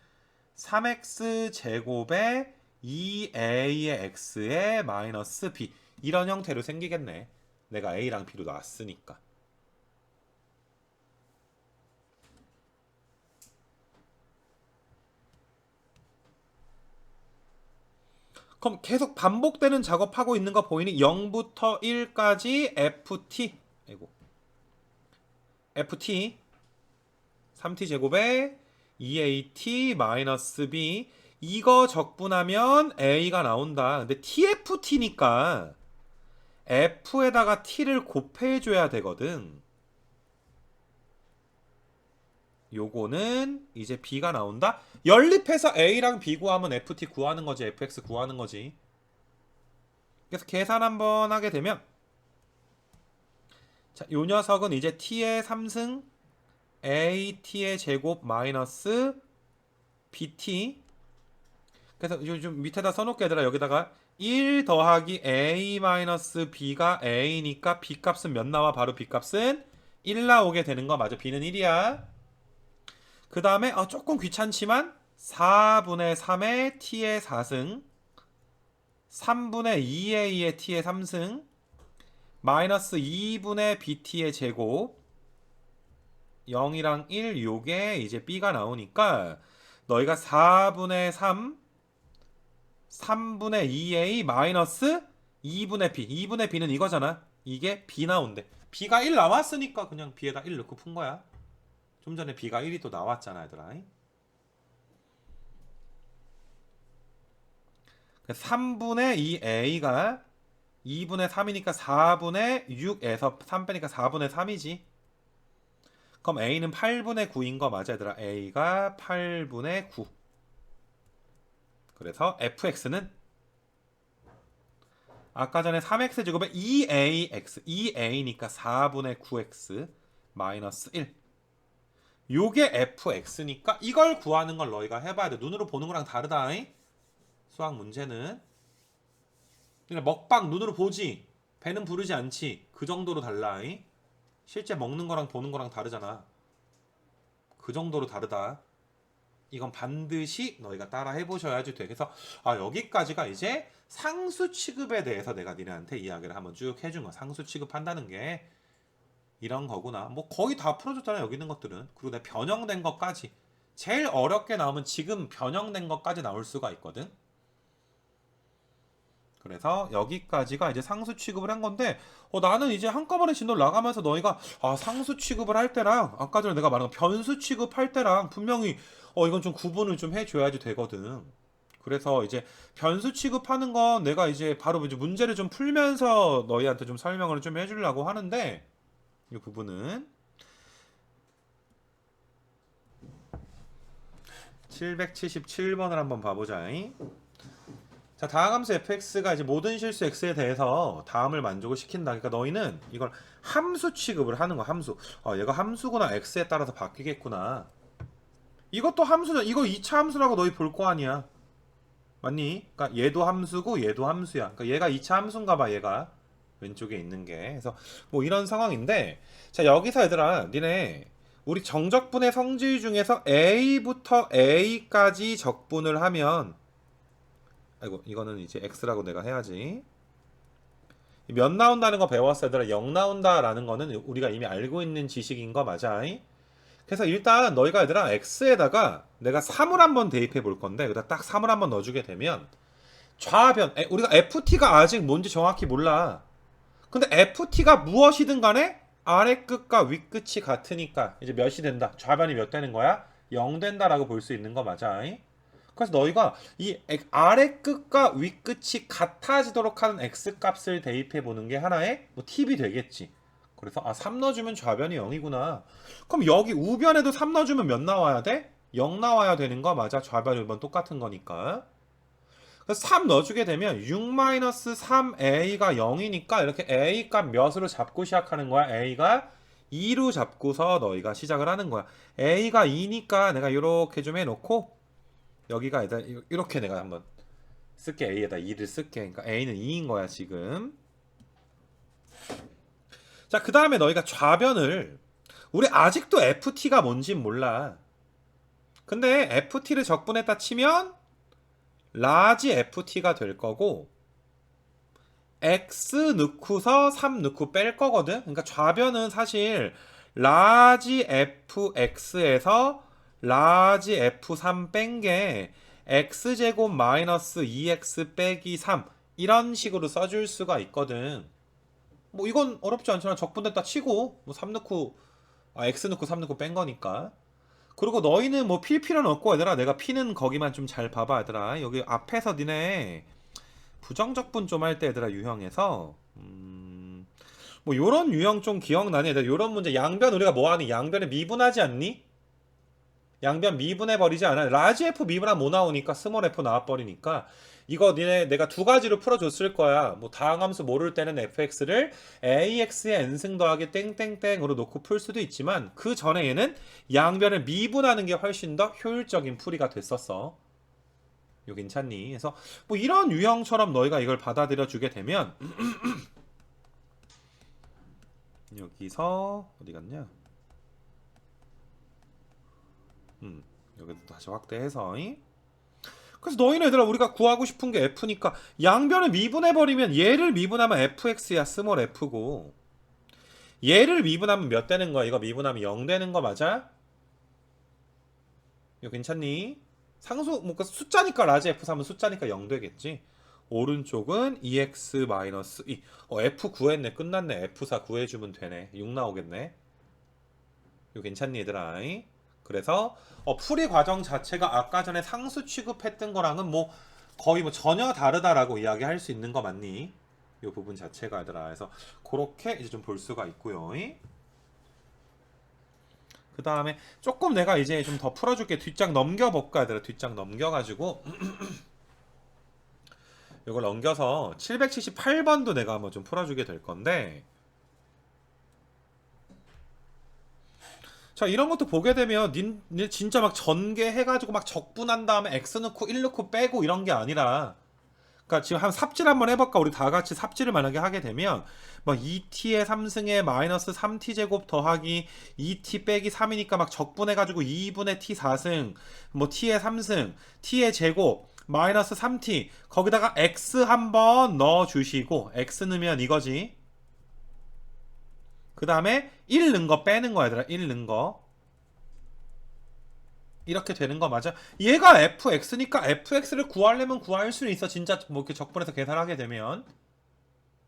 3x 제곱에 2a의 x에 마이너스 b 이런 형태로 생기겠네. 내가 a랑 b로 놨으니까. 그럼 계속 반복되는 작업하고 있는 거 보이니? 0부터 1까지 ft 아이고 ft 3t 제곱에 2at 마이너스 b 이거 적분하면 a가 나온다. 근데 tft니까 f에다가 t를 곱해줘야 되거든. 요거는 이제 b가 나온다. 연립해서 a랑 b 구하면 ft 구하는 거지. fx 구하는 거지. 그래서 계산 한번 하게 되면 자, 요 녀석은 이제 t의 3승 at의 제곱 마이너스 bt. 그래서 좀 밑에다 써놓게 얘들아. 여기다가 1 더하기 a 마이너스 b가 a니까 b 값은 몇 나와? 바로 b 값은 1 나오게 되는 거 맞아. b는 1이야. 그 다음에 조금 귀찮지만 4분의 3의 t의 4승 3분의 2a의 t의 3승 마이너스 2분의 bt의 제곱 0이랑 1 요게 이제 b가 나오니까 너희가 4분의 3 3분의 2a 마이너스 2분의 b. 2분의 b는 이거잖아. 이게 b 나온대. b가 1 나왔으니까 그냥 b에다 1 넣고 푼 거야. 좀 전에 b가 1이 또 나왔잖아, 얘들아. 3분의 2a가 2분의 3이니까 4분의 6에서 3 빼니까 4분의 3이지. 그럼 a는 8분의 9인 거 맞아, 얘들아. a가 8분의 9. 그래서 fx는 아까 전에 3x 제곱에 2ax, 2a니까 4분의 9x 마이너스 1. 요게 fx니까 이걸 구하는 걸 너희가 해봐야 돼. 눈으로 보는 거랑 다르다. 수학 문제는. 그러니까 먹방 눈으로 보지. 배는 부르지 않지. 그 정도로 달라. 실제 먹는 거랑 보는 거랑 다르잖아. 그 정도로 다르다. 이건 반드시 너희가 따라 해보셔야지 돼. 그래서 여기까지가 이제 상수 취급에 대해서 내가 니네한테 이야기를 한번 쭉 해준 거야. 상수 취급한다는 게 이런 거구나. 뭐 거의 다 풀어줬잖아, 여기 있는 것들은. 그리고 내 변형된 것까지. 제일 어렵게 나오면 지금 변형된 것까지 나올 수가 있거든. 그래서 여기까지가 이제 상수 취급을 한 건데 나는 이제 한꺼번에 진도를 나가면서 너희가 상수 취급을 할 때랑 아까 전에 내가 말한 변수 취급할 때랑 분명히 이건 좀 구분을 좀 해줘야지 되거든. 그래서 이제 변수 취급하는 건 내가 이제 바로 이제 문제를 좀 풀면서 너희한테 좀 설명을 좀 해주려고 하는데 이 부분은 777번을 한번 봐보자. 자, 다항함수 fx가 이제 모든 실수 x에 대해서 다음을 만족을 시킨다. 그러니까 너희는 이걸 함수 취급을 하는 거야. 함수. 얘가 함수구나. x에 따라서 바뀌겠구나. 이것도 함수잖아. 이거 2차 함수라고 너희 볼 거 아니야. 맞니? 그러니까 얘도 함수고 얘도 함수야. 그러니까 얘가 2차 함수인가 봐. 얘가 왼쪽에 있는 게. 그래서 뭐 이런 상황인데 자, 여기서 얘들아 니네 우리 정적분의 성질 중에서 a부터 a까지 적분을 하면 아이고 이거는 이제 x라고 내가 해야지. 몇 나온다는 거 배웠어 얘들아. 0 나온다라는 거는 우리가 이미 알고 있는 지식인 거 맞아. 그래서 일단 너희가 얘들아 x에다가 내가 3을 한번 대입해 볼 건데 여기다 딱 3을 한번 넣어주게 되면 좌변 우리가 ft가 아직 뭔지 정확히 몰라. 근데 ft가 무엇이든 간에 아래 끝과 윗 끝이 같으니까 이제 몇이 된다. 좌변이 몇 되는 거야? 0 된다라고 볼 수 있는 거 맞아. 그래서 너희가 이 아래 끝과 윗 끝이 같아지도록 하는 x 값을 대입해 보는 게 하나의 뭐 팁이 되겠지. 그래서 3 넣어주면 좌변이 0이구나. 그럼 여기 우변에도 3 넣어주면 몇 나와야 돼? 0 나와야 되는 거 맞아. 좌변 우변 똑같은 거니까. 그래서 3 넣어주게 되면 6-3a가 0이니까 이렇게 a 값 몇으로 잡고 시작하는 거야. a가 2로 잡고서 너희가 시작을 하는 거야. a가 2니까 내가 이렇게 좀 해놓고 여기가 이렇게 내가 한번 쓸게. a에다 2를 쓸게. 그러니까 a는 2인 거야 지금. 자, 그 다음에 너희가 좌변을 우리 아직도 ft가 뭔진 몰라. 근데 ft를 적분했다 치면 라지 ft가 될 거고 x 넣고서 3 넣고 뺄 거거든. 그러니까 좌변은 사실 라지 fx에서 라지 f3 뺀 게 x제곱 마이너스 2x 빼기 3 이런 식으로 써줄 수가 있거든. 뭐 이건 어렵지 않잖아. 적분됐다 치고 뭐 3 넣고 x 넣고 3 넣고 뺀 거니까. 그리고 너희는 뭐 필 필요는 없고 얘들아 내가 피는 거기만 좀 잘 봐봐 얘들아. 여기 앞에서 니네 부정적분 좀 할 때 얘들아 유형에서 뭐 요런 유형 좀 기억나니? 얘들아 요런 문제 양변 우리가 뭐하니? 양변에 미분하지 않니? 양변 미분해버리지 않아. 라지 F 미분하면 뭐 나오니까 스몰 F 나와버리니까 이거 니네 내가 두 가지로 풀어줬을 거야. 뭐 다항함수 모를 때는 fx를 ax의 n승 더하기 땡땡땡으로 놓고 풀 수도 있지만 그 전에 얘는 양변을 미분하는 게 훨씬 더 효율적인 풀이가 됐었어. 요 괜찮니? 그래서 뭐 이런 유형처럼 너희가 이걸 받아들여 주게 되면 여기서 어디 갔냐? 여기도 다시 확대해서 그래서 너희는 얘들아 우리가 구하고 싶은 게 f니까 양변을 미분해버리면 얘를 미분하면 fx야. 스몰 f고 얘를 미분하면 몇 되는 거야? 이거 미분하면 0 되는 거 맞아? 이거 괜찮니? 상수 뭐 숫자니까 라지 F3은 숫자니까 0 되겠지. 오른쪽은 2x 마이너스 2. F 구했네. 끝났네. F4 구해주면 되네. 6 나오겠네. 이거 괜찮니 얘들아? 그래서 풀이 과정 자체가 아까 전에 상수 취급했던 거랑은 뭐 거의 뭐 전혀 다르다라고 이야기할 수 있는 거 맞니? 이 부분 자체가 얘들아. 그래서 그렇게 이제 좀 볼 수가 있고요. 그 다음에 조금 내가 이제 좀 더 풀어줄게. 뒷장 넘겨볼까 얘들아. 뒷장 넘겨가지고 이걸 넘겨서 778번도 내가 한번 좀 풀어주게 될 건데, 자 이런 것도 보게 되면 닌 진짜 막 전개해가지고 막 적분한 다음에 x 넣고 1 넣고 빼고 이런 게 아니라, 그러니까 지금 한 삽질 한번 해볼까? 우리 다 같이 삽질을 만약에 하게 되면 막 2t의 3승에 마이너스 3t 제곱 더하기 2t 빼기 3이니까 막 적분해가지고 2분의 t 4승 뭐 t의 3승 t의 제곱 마이너스 3t 거기다가 x 한번 넣어주시고, x 넣으면 이거지. 그 다음에 1 넣은 거 빼는 거야 얘들아. 1 넣은 거 이렇게 되는 거 맞아? 얘가 fx니까 fx를 구하려면 구할 수는 있어. 진짜 뭐 이렇게 적분해서 계산하게 되면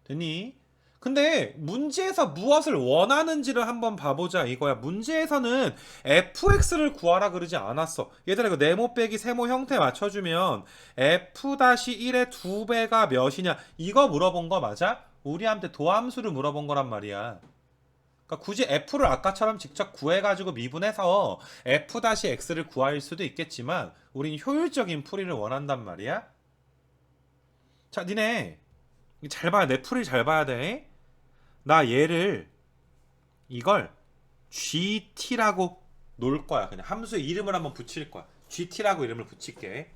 되니? 근데 문제에서 무엇을 원하는지를 한번 봐보자 이거야. 문제에서는 fx를 구하라 그러지 않았어. 얘들아 이거 네모 빼기 세모 형태 맞춰주면 f-1의 2배가 몇이냐 이거 물어본 거 맞아? 우리한테 도함수를 물어본 거란 말이야. 그러니까 굳이 f를 아까처럼 직접 구해가지고 미분해서 f-x를 구할 수도 있겠지만 우린 효율적인 풀이를 원한단 말이야. 자 니네 잘 봐야 돼. 풀이 잘 봐야 돼. 나 얘를 이걸 gt라고 놓을 거야. 그냥 함수의 이름을 한번 붙일 거야. gt라고 이름을 붙일게.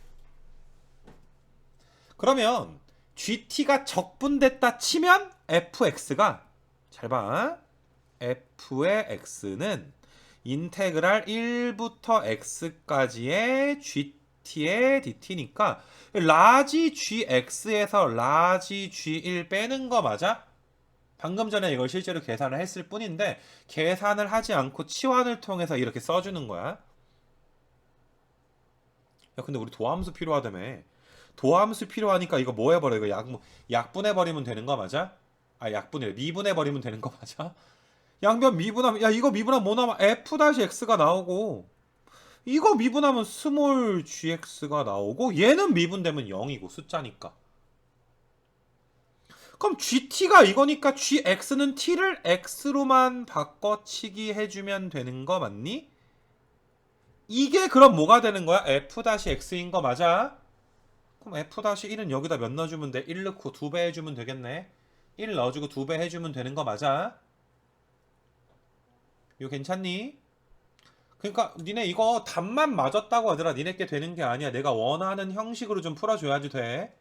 그러면 gt가 적분됐다 치면 fx가, 잘 봐, f의 x는 인테그랄 1부터 x까지의 gt의 dt니까 라지 gx에서 라지 g1 빼는 거 맞아? 방금 전에 이걸 실제로 계산을 했을 뿐인데 계산을 하지 않고 치환을 통해서 이렇게 써주는 거야. 야 근데 우리 도함수 필요하다며. 도함수 필요하니까 이거 뭐 해버려? 이거 약분해버리면 되는 거 맞아? 아 약분이래. 미분해버리면 되는 거 맞아? 양변 미분하면, 야 이거 미분하면 뭐 나와? f-x가 나오고, 이거 미분하면 스몰 gx가 나오고, 얘는 미분되면 0이고 숫자니까. 그럼 gt가 이거니까 gx는 t를 x로만 바꿔치기 해주면 되는 거 맞니? 이게 그럼 뭐가 되는 거야? f-x인 거 맞아? 그럼 f-1은 여기다 몇 넣어주면 돼? 1 넣고 2배 해주면 되겠네. 1 넣어주고 2배 해주면 되는 거 맞아? 이거 괜찮니? 그러니까 니네 이거 답만 맞았다고 하더라. 니네께 되는 게 아니야. 내가 원하는 형식으로 좀 풀어줘야지 돼.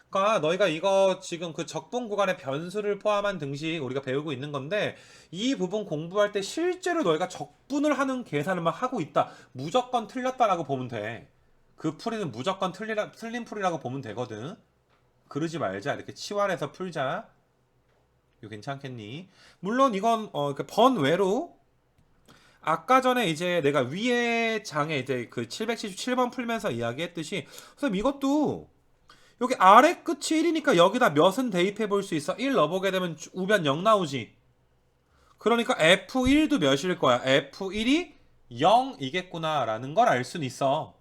그러니까 너희가 이거 지금 그 적분 구간의 변수를 포함한 등식 우리가 배우고 있는 건데, 이 부분 공부할 때 실제로 너희가 적분을 하는 계산을 막 하고 있다. 무조건 틀렸다라고 보면 돼. 그 풀이는 무조건 틀린 풀이라고 보면 되거든. 그러지 말자. 이렇게 치환해서 풀자. 이거 괜찮겠니? 물론 이건 번외로 아까 전에 이제 내가 위에 장에 이제 그 777번 풀면서 이야기했듯이, 선생님 이것도 여기 아래 끝이 1이니까 여기다 몇은 대입해 볼 수 있어. 1 넣어보게 되면 우변 0 나오지. 그러니까 F1도 몇일 거야? F1이 0이겠구나 라는 걸 알 수는 있어.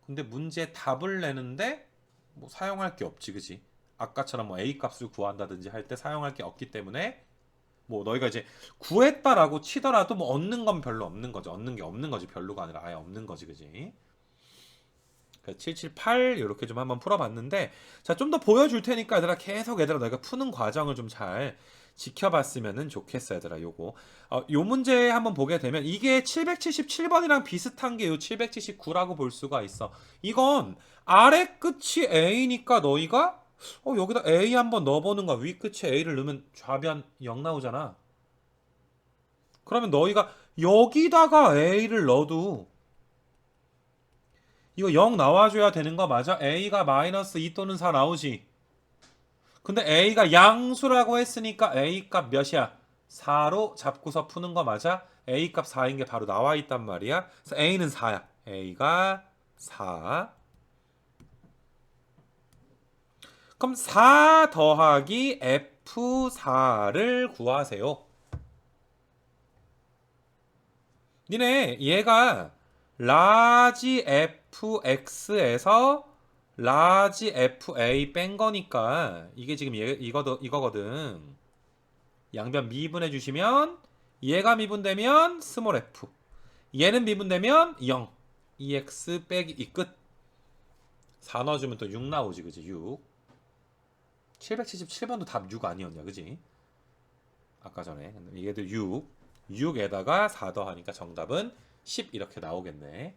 근데 문제 답을 내는데 뭐 사용할 게 없지, 그지? 아까처럼 뭐 A 값을 구한다든지 할 때 사용할 게 없기 때문에 뭐 너희가 이제 구했다라고 치더라도 뭐 얻는 건 별로 없는 거지. 얻는 게 없는 거지. 별로가 아니라 아예 없는 거지, 그지? 778 이렇게 좀 한번 풀어봤는데, 자 좀 더 보여줄 테니까 얘들아 계속 얘들아 너희가 푸는 과정을 좀 잘 지켜봤으면 좋겠어 얘들아. 요 문제 한번 보게 되면 이게 777번이랑 비슷한 게 요 779라고 볼 수가 있어. 이건 아래 끝이 A니까 너희가 여기다 A 한번 넣어보는 거야. 위 끝에 A를 넣으면 좌변 0 나오잖아. 그러면 너희가 여기다가 A를 넣어도 이거 0 나와줘야 되는 거 맞아? A가 마이너스 2 또는 4 나오지. 근데 A가 양수라고 했으니까 A 값 몇이야? 4로 잡고서 푸는 거 맞아? A 값 4인 게 바로 나와 있단 말이야. 그래서 A는 4야. A가 4. 그럼 4 더하기 F4를 구하세요. 니네 얘가 라지 fx에서 라지 fa 뺀 거니까 이게 지금 이거거든. 양변 미분해 주시면 얘가 미분되면 스몰 f, 얘는 미분되면 0, 2x 빼기 2 끝. 4 넣어주면 또 6 나오지, 그지? 6. 777번도 답 6 아니었냐, 그지? 아까 전에 얘도 6, 6에다가 4 더하니까 정답은 10 이렇게 나오겠네.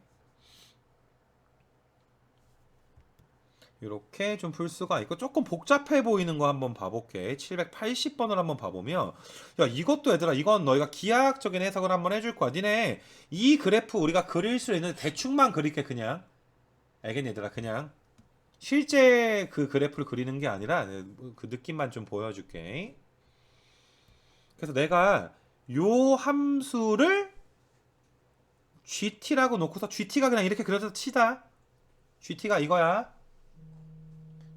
이렇게 좀 풀 수가 있고, 조금 복잡해 보이는 거 한번 봐볼게. 780번을 한번 봐보면, 야 이것도 얘들아, 이건 너희가 기하학적인 해석을 한번 해줄 거야. 니네 이 그래프 우리가 그릴 수 있는데 대충만 그릴게. 그냥 알겠니 얘들아? 그냥 실제 그 그래프를 그리는 게 아니라 그 느낌만 좀 보여줄게. 그래서 내가 요 함수를 gt라고 놓고서 gt가 그냥 이렇게 그려서 치자. gt가 이거야.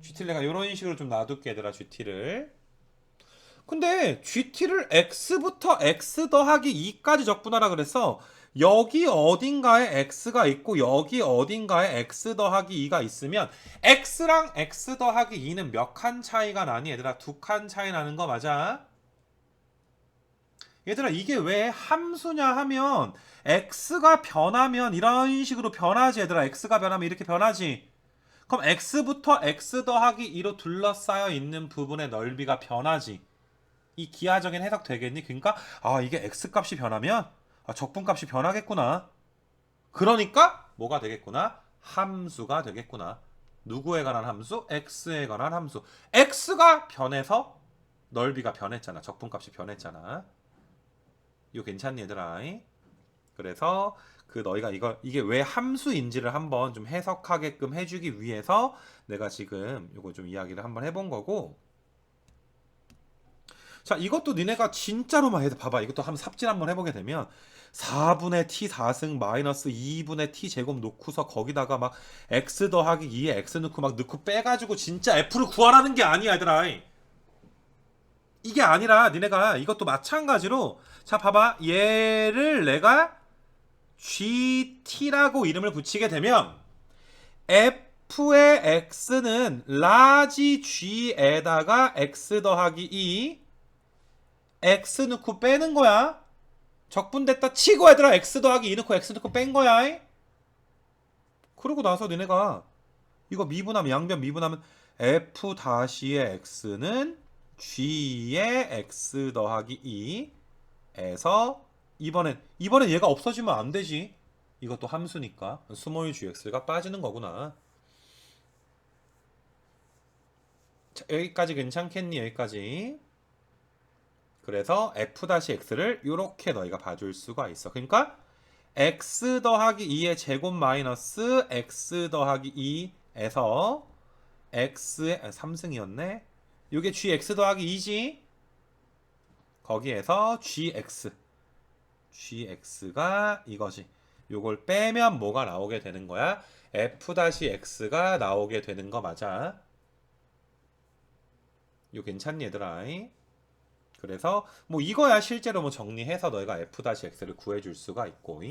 gt를 내가 이런 식으로 좀 놔둘게 얘들아. gt를. 근데 gt를 x부터 x 더하기 2까지 적분하라 그래서 여기 어딘가에 x가 있고 여기 어딘가에 x 더하기 2가 있으면 x랑 x 더하기 2는 몇 칸 차이가 나니 얘들아? 2칸 차이 나는 거 맞아? 얘들아 이게 왜 함수냐 하면 x가 변하면 이런 식으로 변하지 얘들아. x가 변하면 이렇게 변하지. 그럼 x부터 x 더하기 2로 둘러싸여 있는 부분의 넓이가 변하지. 이 기하적인 해석 되겠니? 그러니까 이게 x값이 변하면 적분값이 변하겠구나. 그러니까 뭐가 되겠구나? 함수가 되겠구나. 누구에 관한 함수? x에 관한 함수. x가 변해서 넓이가 변했잖아. 적분값이 변했잖아. 이거 괜찮니 얘들아? 그래서 그 너희가 이게 왜 함수인지를 한번 좀 해석하게끔 해주기 위해서 내가 지금 이거 좀 이야기를 한번 해본 거고. 자 이것도 니네가 진짜로만 해도 봐봐. 이것도 한번 삽질 한번 해보게 되면 4분의 t 4승 마이너스 2분의 t 제곱 놓고서 거기다가 막 x 더하기 2에 x 넣고 빼가지고 진짜 f를 구하라는 게 아니야 얘들아. 이게 아니라 니네가 이것도 마찬가지로 자 봐봐. 얘를 내가 gt라고 이름을 붙이게 되면 f의 x는 라지 g에다가 x 더하기 2 x 넣고 빼는 거야. 적분됐다 치고 얘들아 x 더하기 2 넣고 x 넣고 뺀 거야. 그러고 나서 니네가 이거 미분하면 양변 미분하면 f 다시의 x는 g의 x 더하기 2에서 이번엔 얘가 없어지면 안 되지. 이것도 함수니까 스몰 gx가 빠지는 거구나. 자, 여기까지 괜찮겠니? 여기까지. 그래서 f-x를 이렇게 너희가 봐줄 수가 있어. 그러니까 x 더하기 2의 제곱 마이너스 x 더하기 2에서 x의 3승이었네. 이게 gx 더하기 2지. 거기에서 gx가 이거지. 요걸 빼면 뭐가 나오게 되는 거야? f-x가 나오게 되는 거 맞아. 이거 괜찮니 얘들아? 그래서 뭐 이거야 실제로 뭐 정리해서 너희가 f-x를 구해줄 수가 있고.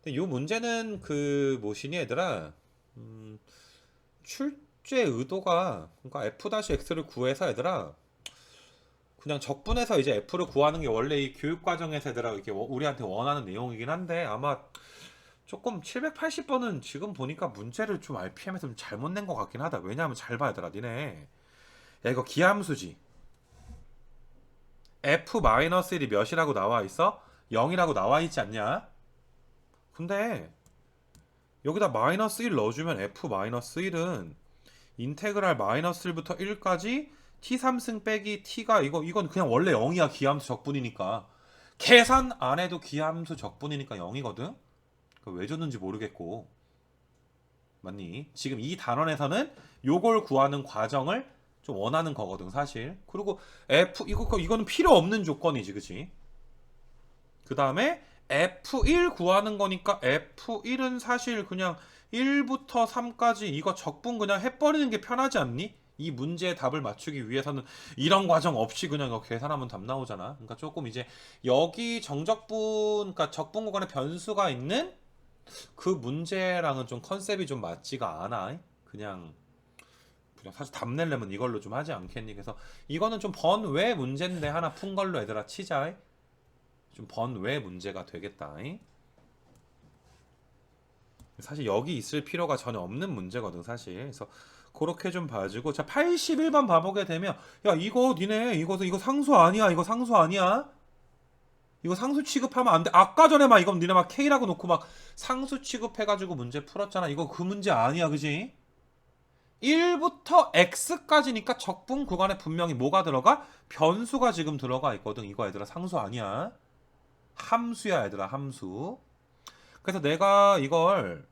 근데 요 문제는 그 뭐시니 얘들아? 출제 의도가 그러니까 f-x를 구해서 얘들아 그냥 적분해서 이제 f를 구하는 게 원래 이 교육 과정에서 얘들아 이렇게 우리한테 원하는 내용이긴 한데 아마 조금 780번은 지금 보니까 문제를 좀 RPM에서 좀 잘못 낸 것 같긴 하다. 왜냐하면 잘 봐야 되라 니네. 야 이거 기함수지. f-1이 몇이라고 나와 있어? 0이라고 나와 있지 않냐? 근데 여기다 마이너스 1 넣어주면 f-1은 인테그랄 마이너스 1부터 1까지 t3승 빼기 t가 이건 그냥 원래 0이야. 기함수 적분이니까. 계산 안 해도 기함수 적분이니까 0이거든. 왜 줬는지 모르겠고. 맞니? 지금 이 단원에서는 요걸 구하는 과정을 좀 원하는 거거든 사실. 그리고 이거는 필요 없는 조건이지, 그치? 그 다음에 F1 구하는 거니까 F1은 사실 그냥 1부터 3까지 이거 적분 그냥 해버리는 게 편하지 않니? 이 문제의 답을 맞추기 위해서는 이런 과정 없이 그냥 이거 계산하면 답 나오잖아. 그러니까 조금 이제 여기 정적분, 그러니까 적분 구간에 변수가 있는 그 문제랑은 좀 컨셉이 좀 맞지가 않아. 그냥 사실 답 내려면 이걸로 좀 하지 않겠니? 그래서 이거는 좀 번외 문제인데 하나 푼 걸로 얘들아 치자. 좀 번외 문제가 되겠다. 사실 여기 있을 필요가 전혀 없는 문제거든 사실. 그래서 그렇게 좀 봐주고 자 81번 봐보게 되면 야 이거 니네 이거 상수 아니야. 이거 상수 아니야. 이거 상수 취급하면 안 돼. 아까 전에 막 이건 니네 막 K라고 놓고 막 상수 취급해가지고 문제 풀었잖아. 이거 그 문제 아니야 그지? 1부터 X까지니까 적분 구간에 분명히 뭐가 들어가? 변수가 지금 들어가 있거든. 이거 얘들아 상수 아니야. 함수야 얘들아 함수. 그래서 내가 이걸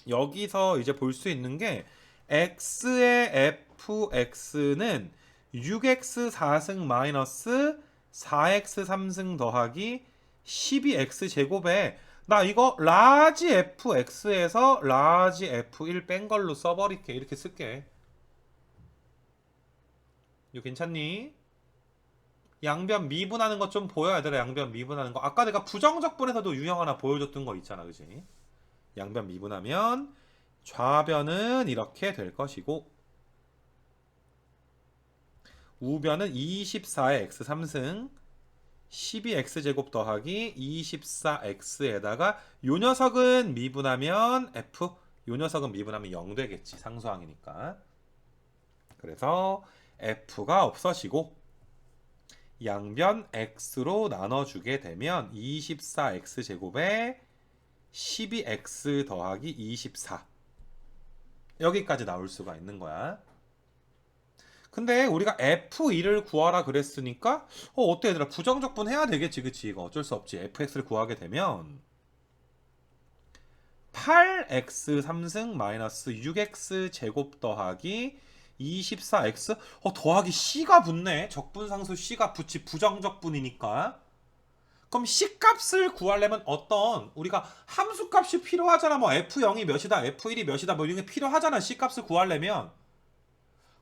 여기서 이제 볼 수 있는 게 x의 fx는 6x 4승 마이너스 4x 3승 더하기 12x 제곱에 나 이거 라지 fx에서 라지 f1 뺀 걸로 써버릴게. 이렇게 쓸게. 이거 괜찮니? 양변 미분하는 것 좀 보여 얘들아. 양변 미분하는 거 아까 내가 부정적분에서도 유형 하나 보여줬던 거 있잖아 그지? 양변 미분하면 좌변은 이렇게 될 것이고 우변은 24의 x 3승 12x제곱 더하기 24x에다가 요 녀석은 미분하면 f 요 녀석은 미분하면 0 되겠지. 상수항이니까. 그래서 f가 없어지고 양변 x로 나눠주게 되면 24x제곱에 12x 더하기 24 여기까지 나올 수가 있는 거야. 근데 우리가 F2를 구하라 그랬으니까 어때 얘들아 부정적분 해야 되겠지 그치. 이거 어쩔 수 없지. fx를 구하게 되면 8x 3승 마이너스 6x 제곱 더하기 24x 더하기 c가 붙네. 적분상수 c가 붙이 부정적분이니까. 그럼 C값을 구하려면 어떤 우리가 함수값이 필요하잖아. 뭐 F0이 몇이다 F1이 몇이다 뭐 이런 게 필요하잖아. C값을 구하려면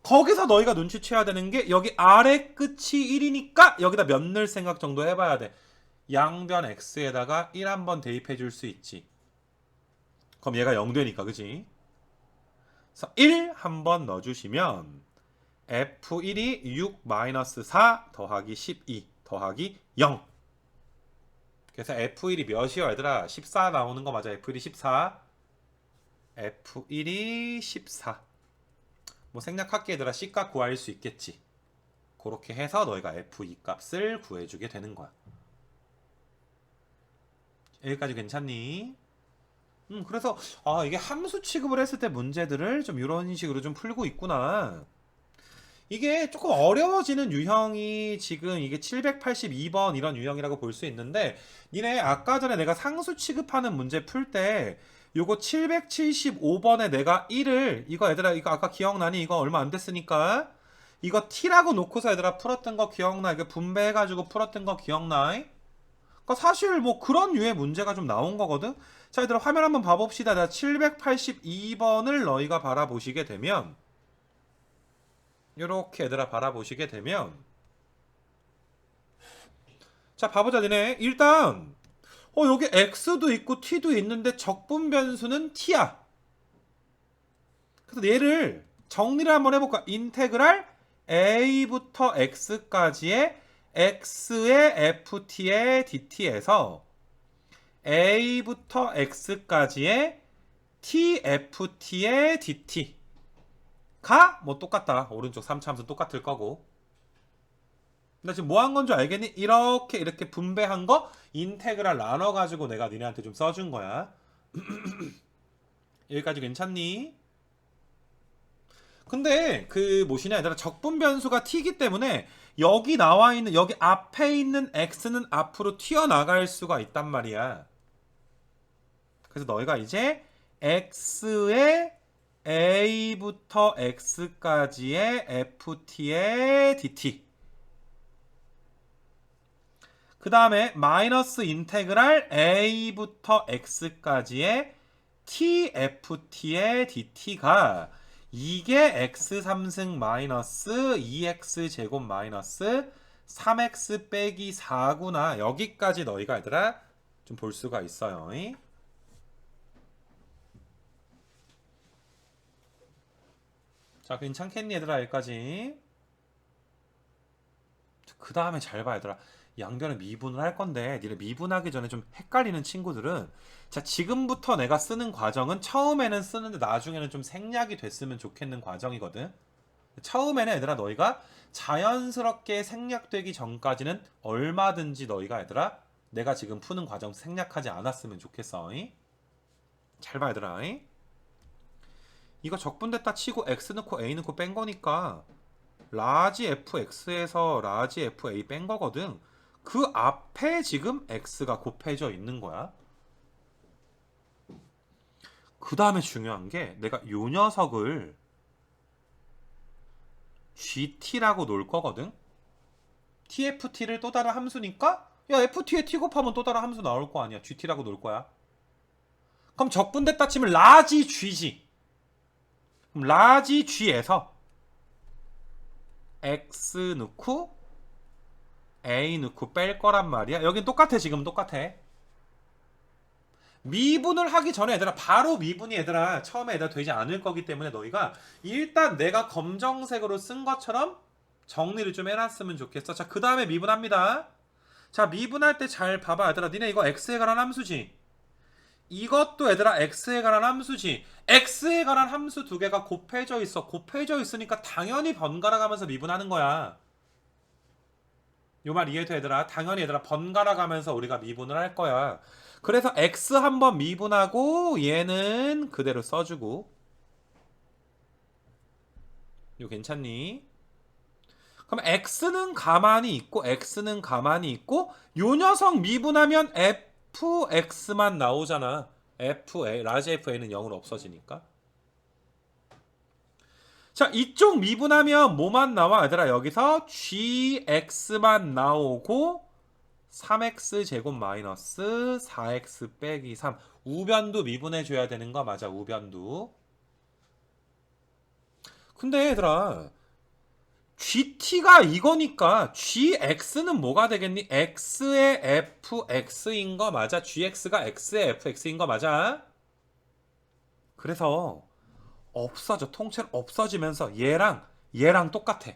거기서 너희가 눈치채야 되는 게 여기 아래 끝이 1이니까 여기다 몇 넣을 생각 정도 해봐야 돼. 양변 X에다가 1 한번 대입해 줄 수 있지. 그럼 얘가 0 되니까 그지? 그래서 1 한번 넣어주시면 F1이 6-4 더하기 12 더하기 0 그래서 F1이 몇이요 얘들아? 14 나오는 거 맞아. F1이 14 F1이 14 뭐 생략할게 얘들아. C값 구할 수 있겠지. 그렇게 해서 너희가 F2 값을 구해주게 되는 거야. 여기까지 괜찮니? 그래서 이게 함수 취급을 했을 때 문제들을 좀 이런 식으로 좀 풀고 있구나. 이게 조금 어려워지는 유형이 지금 이게 782번 이런 유형이라고 볼 수 있는데 니네 아까 전에 내가 상수 취급하는 문제 풀 때 요거 775번에 내가 1을 이거 얘들아 이거 아까 기억나니? 이거 얼마 안 됐으니까 이거 t라고 놓고서 얘들아 풀었던 거 기억나? 이거 분배해가지고 풀었던 거 기억나? 그러니까 사실 뭐 그런 류의 문제가 좀 나온 거거든. 자 얘들아 화면 한번 봐봅시다. 나 782번을 너희가 바라보시게 되면 이렇게 얘들아 바라보시게 되면 자 봐보자. 니네 일단 여기 x도 있고 t도 있는데 적분 변수는 t야. 그래서 얘를 정리를 한번 해볼까. 인테그랄 a부터 x까지의 x의 ft의 dt에서 a부터 x까지의 tft의 dt가 뭐 똑같다. 오른쪽 3차 함수 똑같을 거고. 나 지금 뭐 한 건 줄 알겠니? 이렇게 분배한 거 인테그랄 나눠가지고 내가 니네한테 좀 써준 거야. 여기까지 괜찮니? 근데 그 뭐시냐 얘들아 적분 변수가 t이기 때문에 여기 나와 있는 여기 앞에 있는 x는 앞으로 튀어나갈 수가 있단 말이야. 그래서 너희가 이제 x의 a부터 x까지의 ft의 dt 그 다음에 마이너스 인테그랄 a부터 x까지의 tft의 dt가 이게 x 3승 마이너스 2x 제곱 마이너스 3x 빼기 4구나. 여기까지 너희가 얘들아 좀 볼 수가 있어요. 자, 괜찮겠니 얘들아? 여기까지. 그 다음에 잘 봐 얘들아. 양변을 미분을 할 건데 니네 미분하기 전에 좀 헷갈리는 친구들은 자, 지금부터 내가 쓰는 과정은 처음에는 쓰는데 나중에는 좀 생략이 됐으면 좋겠는 과정이거든. 처음에는 얘들아 너희가 자연스럽게 생략되기 전까지는 얼마든지 너희가 얘들아 내가 지금 푸는 과정 생략하지 않았으면 좋겠어. 잘 봐 얘들아. 이거 적분됐다 치고 x 넣고 a 넣고 뺀 거니까 라지 fx에서 라지 fa 뺀 거거든. 그 앞에 지금 x가 곱해져 있는 거야. 그 다음에 중요한 게 내가 요 녀석을 gt라고 놓을 거거든. tft를 또 다른 함수니까 야 ft에 t 곱하면 또 다른 함수 나올 거 아니야. gt라고 놓을 거야. 그럼 적분됐다 치면 라지 g지. 그럼 라지 g에서 x 넣고 a 넣고 뺄 거란 말이야. 여긴 똑같아. 지금 똑같아. 미분을 하기 전에 얘들아 바로 미분이 얘들아 처음에 얘들아 되지 않을 거기 때문에 너희가 일단 내가 검정색으로 쓴 것처럼 정리를 좀 해놨으면 좋겠어. 자, 그 다음에 미분합니다. 자, 미분할 때 잘 봐봐 얘들아. 니네 이거 x에 관한 함수지. 이것도 얘들아 x에 관한 함수지. x에 관한 함수 두 개가 곱해져 있어. 곱해져 있으니까 당연히 번갈아 가면서 미분하는 거야. 요 말 이해돼 얘들아? 당연히 얘들아 번갈아 가면서 우리가 미분을 할 거야. 그래서 x 한번 미분하고 얘는 그대로 써주고. 요 괜찮니? 그럼 x는 가만히 있고 x는 가만히 있고 요 녀석 미분하면 fx만 나오잖아. fa 라지 fa는 0으로 없어지니까. 자, 이쪽 미분하면 뭐만 나와 얘들아? 여기서 gx만 나오고 3x 제곱 마이너스 4x 빼기 3 우변도 미분해줘야 되는 거 맞아. 우변도. 근데 얘들아 gt가 이거니까 gx는 뭐가 되겠니? x의 fx인 거 맞아. gx가 x의 fx인 거 맞아. 그래서 없어져. 통째로 없어지면서 얘랑 똑같아.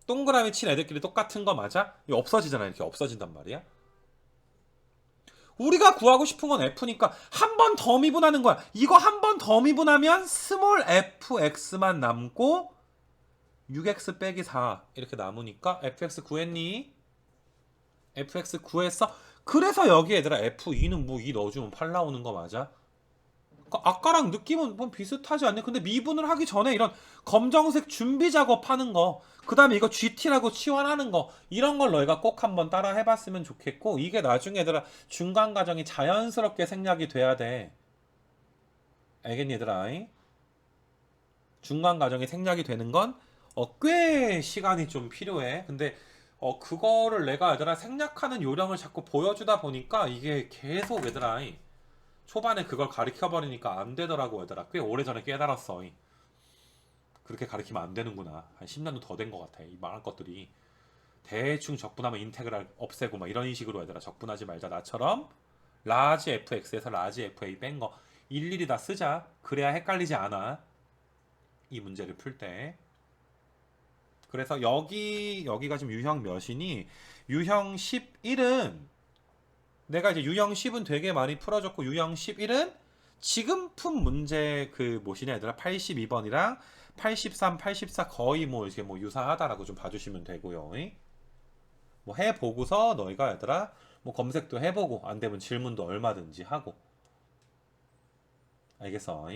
동그라미 친 애들끼리 똑같은 거 맞아? 이거 없어지잖아. 이렇게 없어진단 말이야. 우리가 구하고 싶은 건 f니까 한 번 더 미분하는 거야. 이거 한 번 더 미분하면 스몰 fx만 남고 6x 빼기 4 이렇게 남으니까 fx 구했니? fx 구했어? 그래서 여기 얘들아 f2는 뭐 2 넣어주면 8 나오는 거 맞아? 아까랑 느낌은 뭐 비슷하지 않냐? 근데 미분을 하기 전에 이런 검정색 준비 작업하는 거, 그 다음에 이거 GT라고 치환하는 거, 이런 걸 너희가 꼭 한번 따라 해봤으면 좋겠고, 이게 나중에 얘들아 중간 과정이 자연스럽게 생략이 돼야 돼. 알겠니 얘들아? 중간 과정이 생략이 되는 건 꽤 시간이 좀 필요해. 근데 그거를 내가 얘들아 생략하는 요령을 자꾸 보여주다 보니까 이게 계속 얘들아 초반에 그걸 가르쳐버리니까 안 되더라고 얘들아. 꽤 오래전에 깨달았어. 그렇게 가르치면 안 되는구나. 한 10년도 더 된 것 같아. 이 말할 것들이. 대충 적분하면 인테그랄 없애고 막 이런 식으로 얘들아 적분하지 말자. 나처럼 라지 fx에서 라지 fa 뺀 거 일일이 다 쓰자. 그래야 헷갈리지 않아. 이 문제를 풀 때. 그래서 여기가 지금 유형 몇이니? 유형 11은 내가 이제 유형 10은 되게 많이 풀어줬고 유형 11은 지금 푼 문제 그 뭐시냐 얘들아 82번이랑 83, 84 거의 뭐 이게 뭐 유사하다라고 좀 봐주시면 되고요. 뭐 해보고서 너희가 얘들아 뭐 검색도 해보고 안 되면 질문도 얼마든지 하고. 알겠어?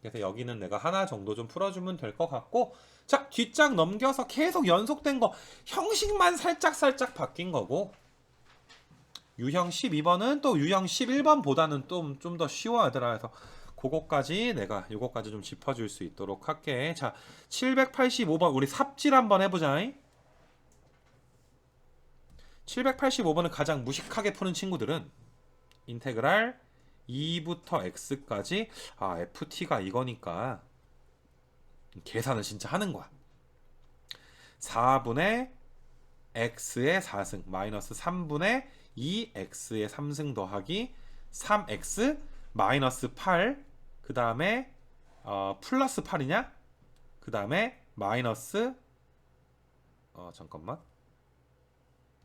그래서 여기는 내가 하나 정도 좀 풀어주면 될 것 같고, 자 뒷장 넘겨서 계속 연속된 거 형식만 살짝 바뀐 거고, 유형 12번은 또 유형 11번보다는 좀 더 쉬워 하더라. 해서 그거까지 내가 요거까지 좀 짚어줄 수 있도록 할게. 자 785번 우리 삽질 한번 해보자. 785번을 가장 무식하게 푸는 친구들은 인테그랄 2부터 x까지 ft가 이거니까 계산을 진짜 하는 거야. 4분의 x의 4승 마이너스 3분의 2x의 3승 더하기 3x 마이너스 8 그 다음에 플러스 8이냐? 그 다음에 마이너스 잠깐만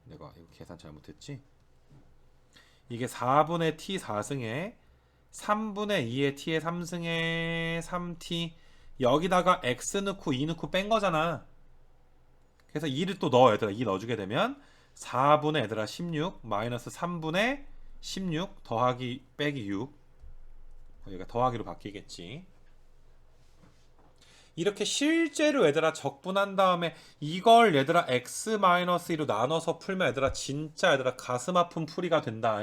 내가 이거 계산 잘못했지? 이게 4분의 t 4승에 3분의 2의 t의 3승에 3t 여기다가 x 넣고 2 넣고 뺀 거잖아. 그래서 2를 또 넣어 얘들아. 2 넣어주게 되면 4분의 얘들아 16 마이너스 3분의 16 더하기 빼기 6 여기가 더하기로 바뀌겠지. 이렇게 실제로 얘들아 적분한 다음에 이걸 얘들아 x-2로 나눠서 풀면 얘들아 진짜 얘들아 가슴 아픈 풀이가 된다.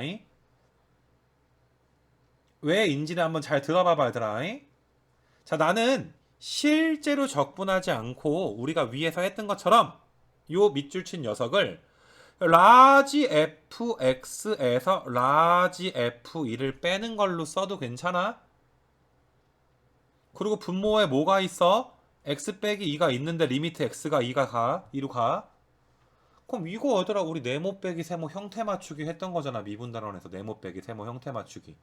왜 인지를 한번 잘 들어봐봐 얘들아. 자, 나는 실제로 적분하지 않고 우리가 위에서 했던 것처럼 요 밑줄 친 녀석을 라지 fx에서 라지 f2를 빼는 걸로 써도 괜찮아? 그리고 분모에 뭐가 있어? x 빼기 2가 있는데 리미트 x가 2로 가. 그럼 이거 얘들아 우리 네모 빼기 세모 형태 맞추기 했던 거잖아. 미분단원에서 네모 빼기 세모 형태 맞추기.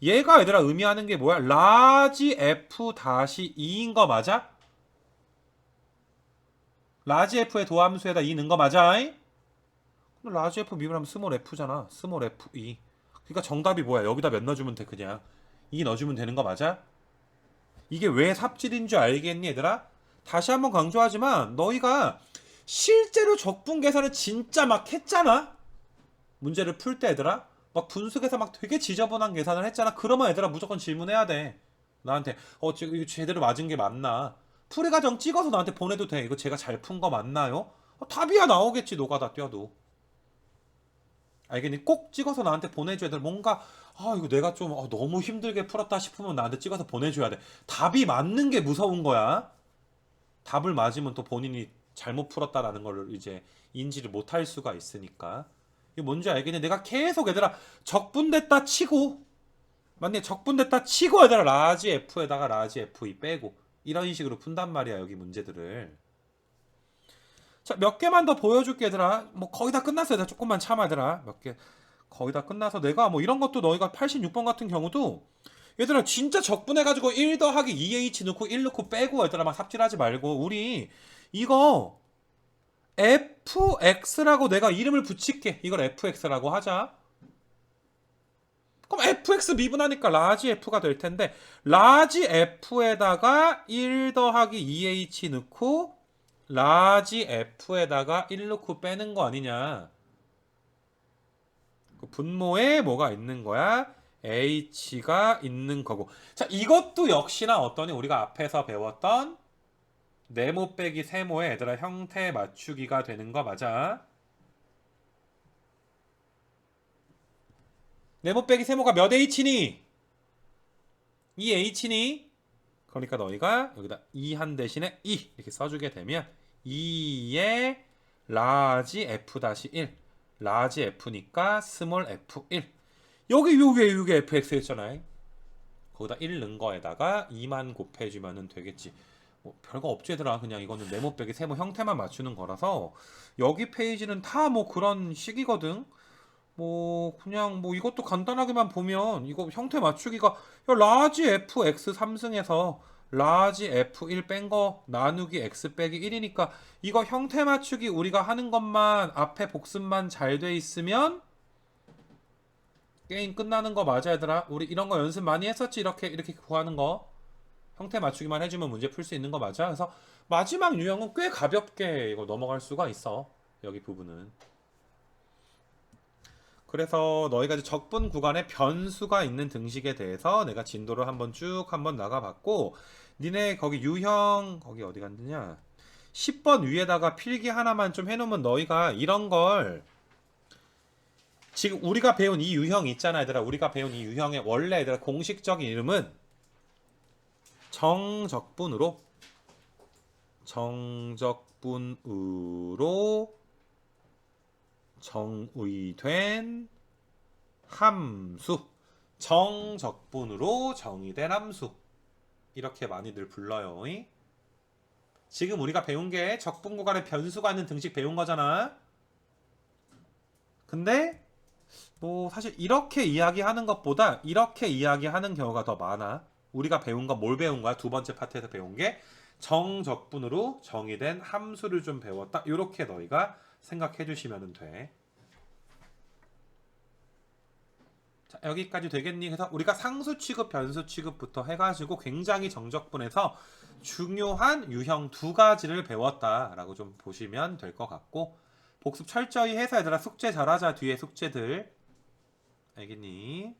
얘가 얘들아 의미하는 게 뭐야? 라지 f 다시 2인 거 맞아? 라지 f의 도함수에다 2 넣은 거 맞아? 라지 f 미분하면 스몰 f잖아. 스몰 f2. 그러니까 정답이 뭐야? 여기다 몇 넣어주면 돼 그냥. 2 넣어주면 되는 거 맞아? 이게 왜 삽질인 줄 알겠니 얘들아? 다시 한번 강조하지만 너희가 실제로 적분 계산을 진짜 막 했잖아? 문제를 풀 때 얘들아? 막 분수계산 막 되게 지저분한 계산을 했잖아? 그러면 얘들아 무조건 질문해야 돼. 나한테 지금 이거 제대로 맞은 게 맞나? 풀이 과정 찍어서 나한테 보내도 돼. 이거 제가 잘 푼 거 맞나요? 답이야 나오겠지 노가다 뛰어도. 알겠니? 꼭 찍어서 나한테 보내줘야 돼. 뭔가 이거 내가 좀 너무 힘들게 풀었다 싶으면 나한테 찍어서 보내줘야 돼. 답이 맞는 게 무서운 거야. 답을 맞으면 또 본인이 잘못 풀었다라는 걸 이제 인지를 못할 수가 있으니까. 이게 뭔지 알겠니? 내가 계속 얘들아 적분됐다 치고 만약에 적분됐다 치고 얘들아 라지 f에다가 라지 f2 빼고 이런 식으로 푼단 말이야 여기 문제들을. 자, 몇 개만 더 보여줄게 얘들아. 뭐 거의 다 끝났어 얘들아. 조금만 참아 얘들아. 몇 개 거의 다 끝나서 내가 뭐 이런 것도 너희가 86번 같은 경우도 얘들아 진짜 적분해가지고 1 더하기 2h 넣고 1 넣고 빼고 얘들아 막 삽질하지 말고 우리 이거 fx라고 내가 이름을 붙일게. 이걸 fx라고 하자. 그럼 fx 미분하니까 라지 f가 될 텐데 라지 f에다가 1 더하기 2h 넣고 라지 f에다가 1 넣고 빼는 거 아니냐. 그 분모에 뭐가 있는 거야? h가 있는 거고. 자, 이것도 역시나 어떠니 우리가 앞에서 배웠던 네모 빼기 세모의 얘들아 형태 맞추기가 되는 거 맞아? 네모 빼기 세모가 몇 h니? 2h니? 그러니까 너희가 여기다 2한 대신에 2 이렇게 써주게 되면 2의 라지 f-1 라지 f니까 스몰 f1 여기 요게 fx 했잖아. 거기다 1 넣은 거에다가 2만 곱해주면 되겠지. 뭐 별거 없지 얘들아. 그냥 이거는 네모 빼기 세모 형태만 맞추는 거라서 여기 페이지는 다 뭐 그런 식이거든. 뭐 그냥 뭐 이것도 간단하게만 보면 이거 형태 맞추기가 라지 fx 3승에서 라지 f1 뺀 거 나누기 x 빼기 1이니까 이거 형태 맞추기 우리가 하는 것만 앞에 복습만 잘 돼 있으면 게임 끝나는 거 맞아 얘들아. 우리 이런 거 연습 많이 했었지. 이렇게 구하는 거 형태 맞추기만 해주면 문제 풀 수 있는 거 맞아. 그래서 마지막 유형은 꽤 가볍게 이거 넘어갈 수가 있어. 여기 부분은. 그래서 너희가 이제 적분 구간에 변수가 있는 등식에 대해서 내가 진도를 한번 쭉 한번 나가봤고 니네 거기 유형 거기 어디 갔느냐 10번 위에다가 필기 하나만 좀 해놓으면 너희가 이런 걸 지금 우리가 배운 이 유형 있잖아 얘들아. 우리가 배운 이 유형의 원래 얘들아 공식적인 이름은 정적분으로 정의된 함수. 정적분으로 정의된 함수. 이렇게 많이들 불러요. 지금 우리가 배운 게 적분 구간에 변수가 있는 등식 배운 거잖아. 근데 뭐 사실 이렇게 이야기하는 것보다 이렇게 이야기하는 경우가 더 많아. 우리가 배운 건 뭘 배운 거야? 두 번째 파트에서 배운 게 정적분으로 정의된 함수를 좀 배웠다. 이렇게 너희가 생각해 주시면 돼. 자, 여기까지 되겠니? 그래서 우리가 상수 취급, 변수 취급부터 해가지고 굉장히 정적분에서 중요한 유형 두 가지를 배웠다라고 좀 보시면 될 것 같고, 복습 철저히 해서 얘들아 숙제 잘하자. 뒤에 숙제들 알겠니?